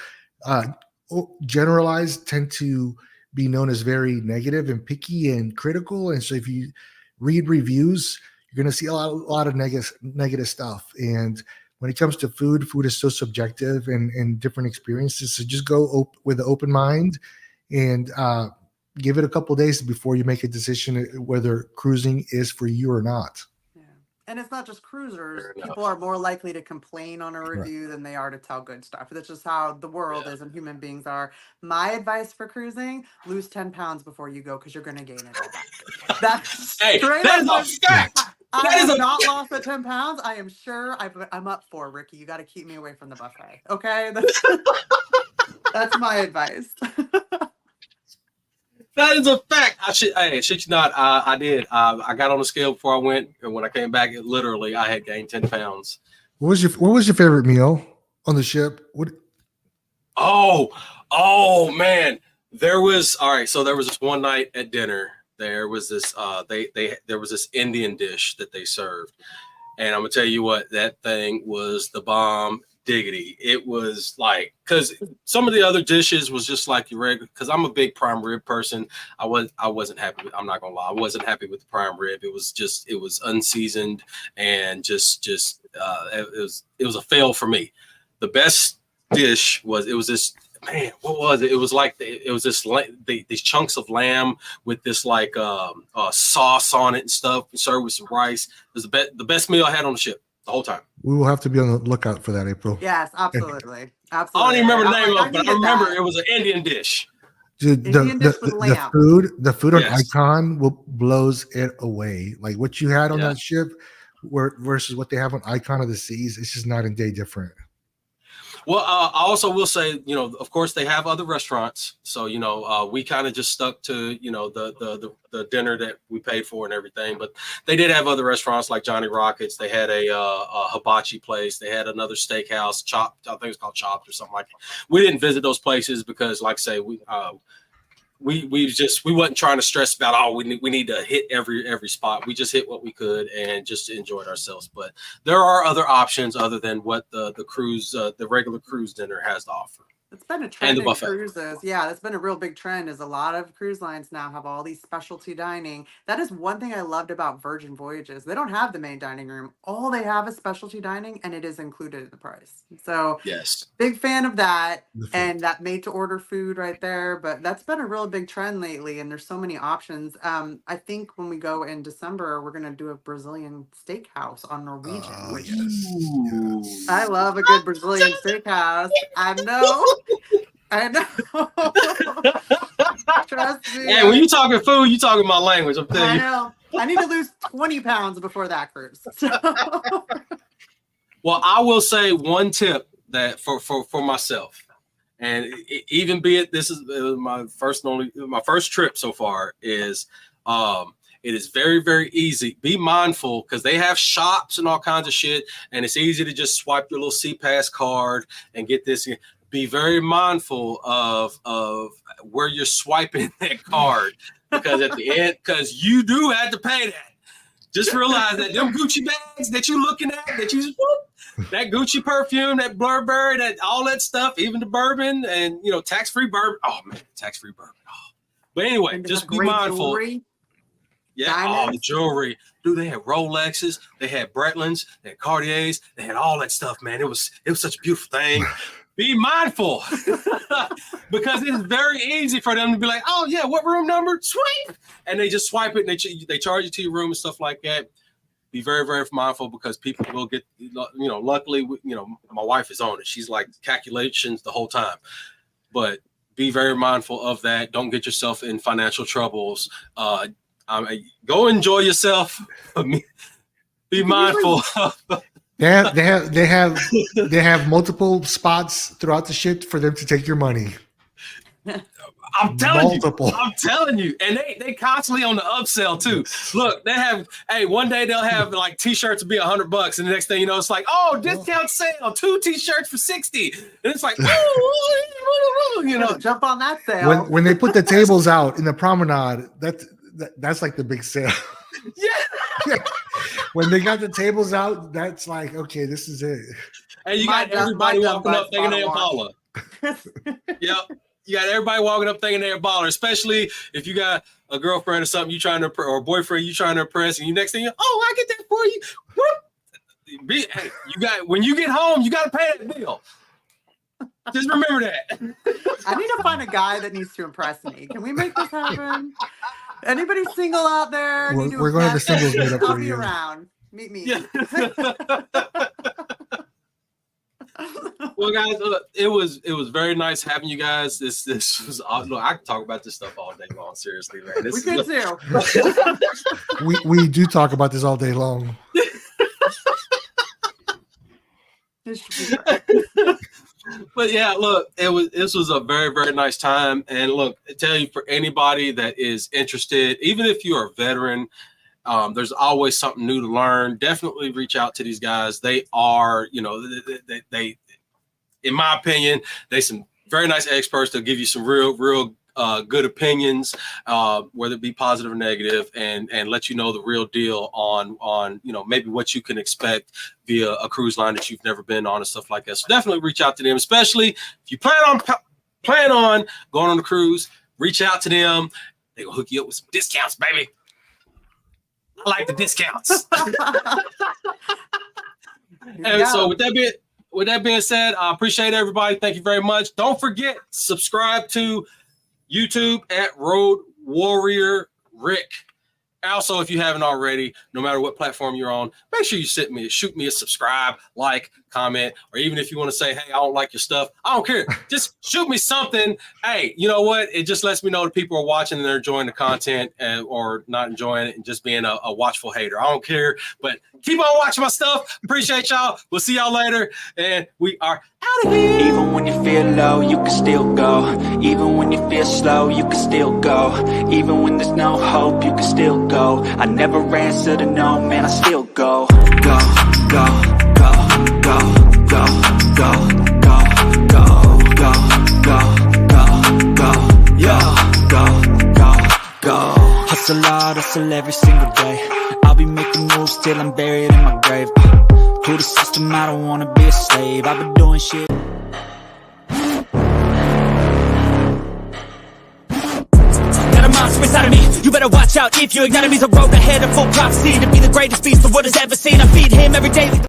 generalized tend to be known as very negative and picky and critical, and so if you read reviews, you're going to see a lot of negative stuff. And when it comes to food is so subjective and different experiences. So just go with an open mind and give it a couple of days before you make a decision whether cruising is for you or not. Yeah. And it's not just cruisers. People are more likely to complain on a review than they are to tell good stuff. That's just how the world is and human beings are. My advice for cruising, lose 10 pounds before you go because you're going to gain it all back. That's that is a fact. I have not lost the 10 pounds. I am sure I'm up for, Ricky. You got to keep me away from the buffet. Okay? That's my advice. That is a fact. Shit you not. I did. I got on the scale before I went, and when I came back, I had gained 10 pounds. What was your favorite meal on the ship? What? Oh man. There was this one night at dinner. There was this there was this Indian dish that they served, and I'm gonna tell you what, that thing was the bomb diggity. It was like, because some of the other dishes was just like your regular, because I'm a big prime rib person. I wasn't happy with, I'm not gonna lie, I wasn't happy with the prime rib. It was unseasoned and just it was a fail for me. The best dish was this, man, what was it? It was like these chunks of lamb with this like sauce on it and stuff, served with some rice. It was the best meal I had on the ship the whole time. We will have to be on the lookout for that, April. Yes, absolutely. I don't even remember the name of it, but I remember it was an Indian dish. Dude, the food on Icon blows it away. Like what you had on that ship versus what they have on Icon of the Seas, it's just night and day different. Well, I also will say, of course they have other restaurants. So, we kind of just stuck to, the dinner that we paid for and everything. But they did have other restaurants like Johnny Rockets. They had a hibachi place. They had another steakhouse, Chopped. I think it's called Chopped or something like that. We didn't visit those places because, like I say, we wasn't trying to stress about, we need to hit every spot. We just hit what we could and just enjoyed ourselves. But there are other options other than what the cruise, the regular cruise dinner has to offer. It's been a trend the in buffet. cruises. Yeah, that's been a real big trend is a lot of cruise lines now have all these specialty dining. That is one thing I loved about Virgin Voyages. They don't have the main dining room. All they have is specialty dining and it is included in the price. So Yes. big fan of that The food. and that made to order food right there. But that's been a real big trend lately and there's so many options. I think when we go in December, we're gonna do a Brazilian steakhouse on Norwegian, Oh, which yes. I love a good Brazilian steakhouse. I know. Trust me. Hey, when you talking food, you talking my language. I'm telling I you. know. I need to lose 20 pounds before that cruise. So. Well, I will say one tip that for myself, and even be it this is my first trip so far is it is very, very easy. Be mindful because they have shops and all kinds of shit, and it's easy to just swipe your little CPass card and get this. Be very mindful of where you're swiping that card because at the end, because you do have to pay that. Just realize that them Gucci bags that you're looking at, that Gucci perfume, that Burberry, that all that stuff, even the bourbon and tax-free bourbon. Oh man, tax-free bourbon. Oh. But anyway, just be mindful. Jewelry. Yeah, all the jewelry. Dude, they had Rolexes, they had Bretlands, they had Cartiers, they had all that stuff, man. It was such a beautiful thing. Be mindful because it's very easy for them to be like, oh yeah, what room number? Swipe, and they just swipe it and they charge you to your room and stuff like that. Be very, very mindful because people will get, luckily, my wife is on it. She's like calculations the whole time, but be very mindful of that. Don't get yourself in financial troubles. Go enjoy yourself. Be mindful. They have multiple spots throughout the ship for them to take your money. I'm telling you, and they constantly on the upsell too. Look, they have one day they'll have like t-shirts will be $100, and the next thing you know, it's like, oh, discount sale, 2 t-shirts for $60, and it's like, jump on that sale. When they put the tables out in the promenade, that's like the big sale. Yeah. When they got the tables out, that's like, okay, this is it. And you got everybody walking up thinking they're a baller. Yep. You got everybody walking up thinking they're a baller, especially if you got a girlfriend or something you trying to or a boyfriend you trying to impress, and you next thing I get that for you. When you get home, you got to pay that bill. Just remember that. I need to find a guy that needs to impress me. Can we make this happen? Anybody single out there? We're going to the singles meet up I'll for be you. around. Meet me. Yeah. Well, guys, it was very nice having you guys. This was look, I can talk about this stuff all day long. Seriously, man. We can too. we do talk about this all day long. But yeah, look, this was a very, very nice time. And look, I tell you, for anybody that is interested, even if you're a veteran, there's always something new to learn. Definitely reach out to these guys. They are, they in my opinion, they some very nice experts. They'll give you some real good opinions, whether it be positive or negative, and let you know the real deal on maybe what you can expect via a cruise line that you've never been on and stuff like that. So definitely reach out to them, especially if you plan on going on a cruise. Reach out to them. They will hook you up with some discounts, baby. I like the discounts. And so with that being said, I appreciate everybody. Thank you very much. Don't forget, subscribe to YouTube at Road Warrior Rick. Also, if you haven't already, no matter what platform you're on, make sure you shoot me a subscribe, like, comment, or even if you want to say, hey, I don't like your stuff, I don't care. Just shoot me something. Hey, you know what? It just lets me know that people are watching and they're enjoying the content or not enjoying it and just being a watchful hater. I don't care, but keep on watching my stuff. Appreciate y'all. We'll see y'all later, and we are out of here. Even when you feel low, you can still go. Even when you feel slow, you can still go. Even when there's no hope, you can still go. I never answer to no, man, I still go. Go, go, go, go, go, go, go, go, go, go, go, go, yeah, go, go, go. Hustle hard, hustle every single day. I'll be making moves till I'm buried in my grave. To the system, I don't wanna be a slave. I've been doing shit. better watch out if your enemy's a road ahead of full prophecy to be the greatest beast the world has ever seen. I feed him every day like the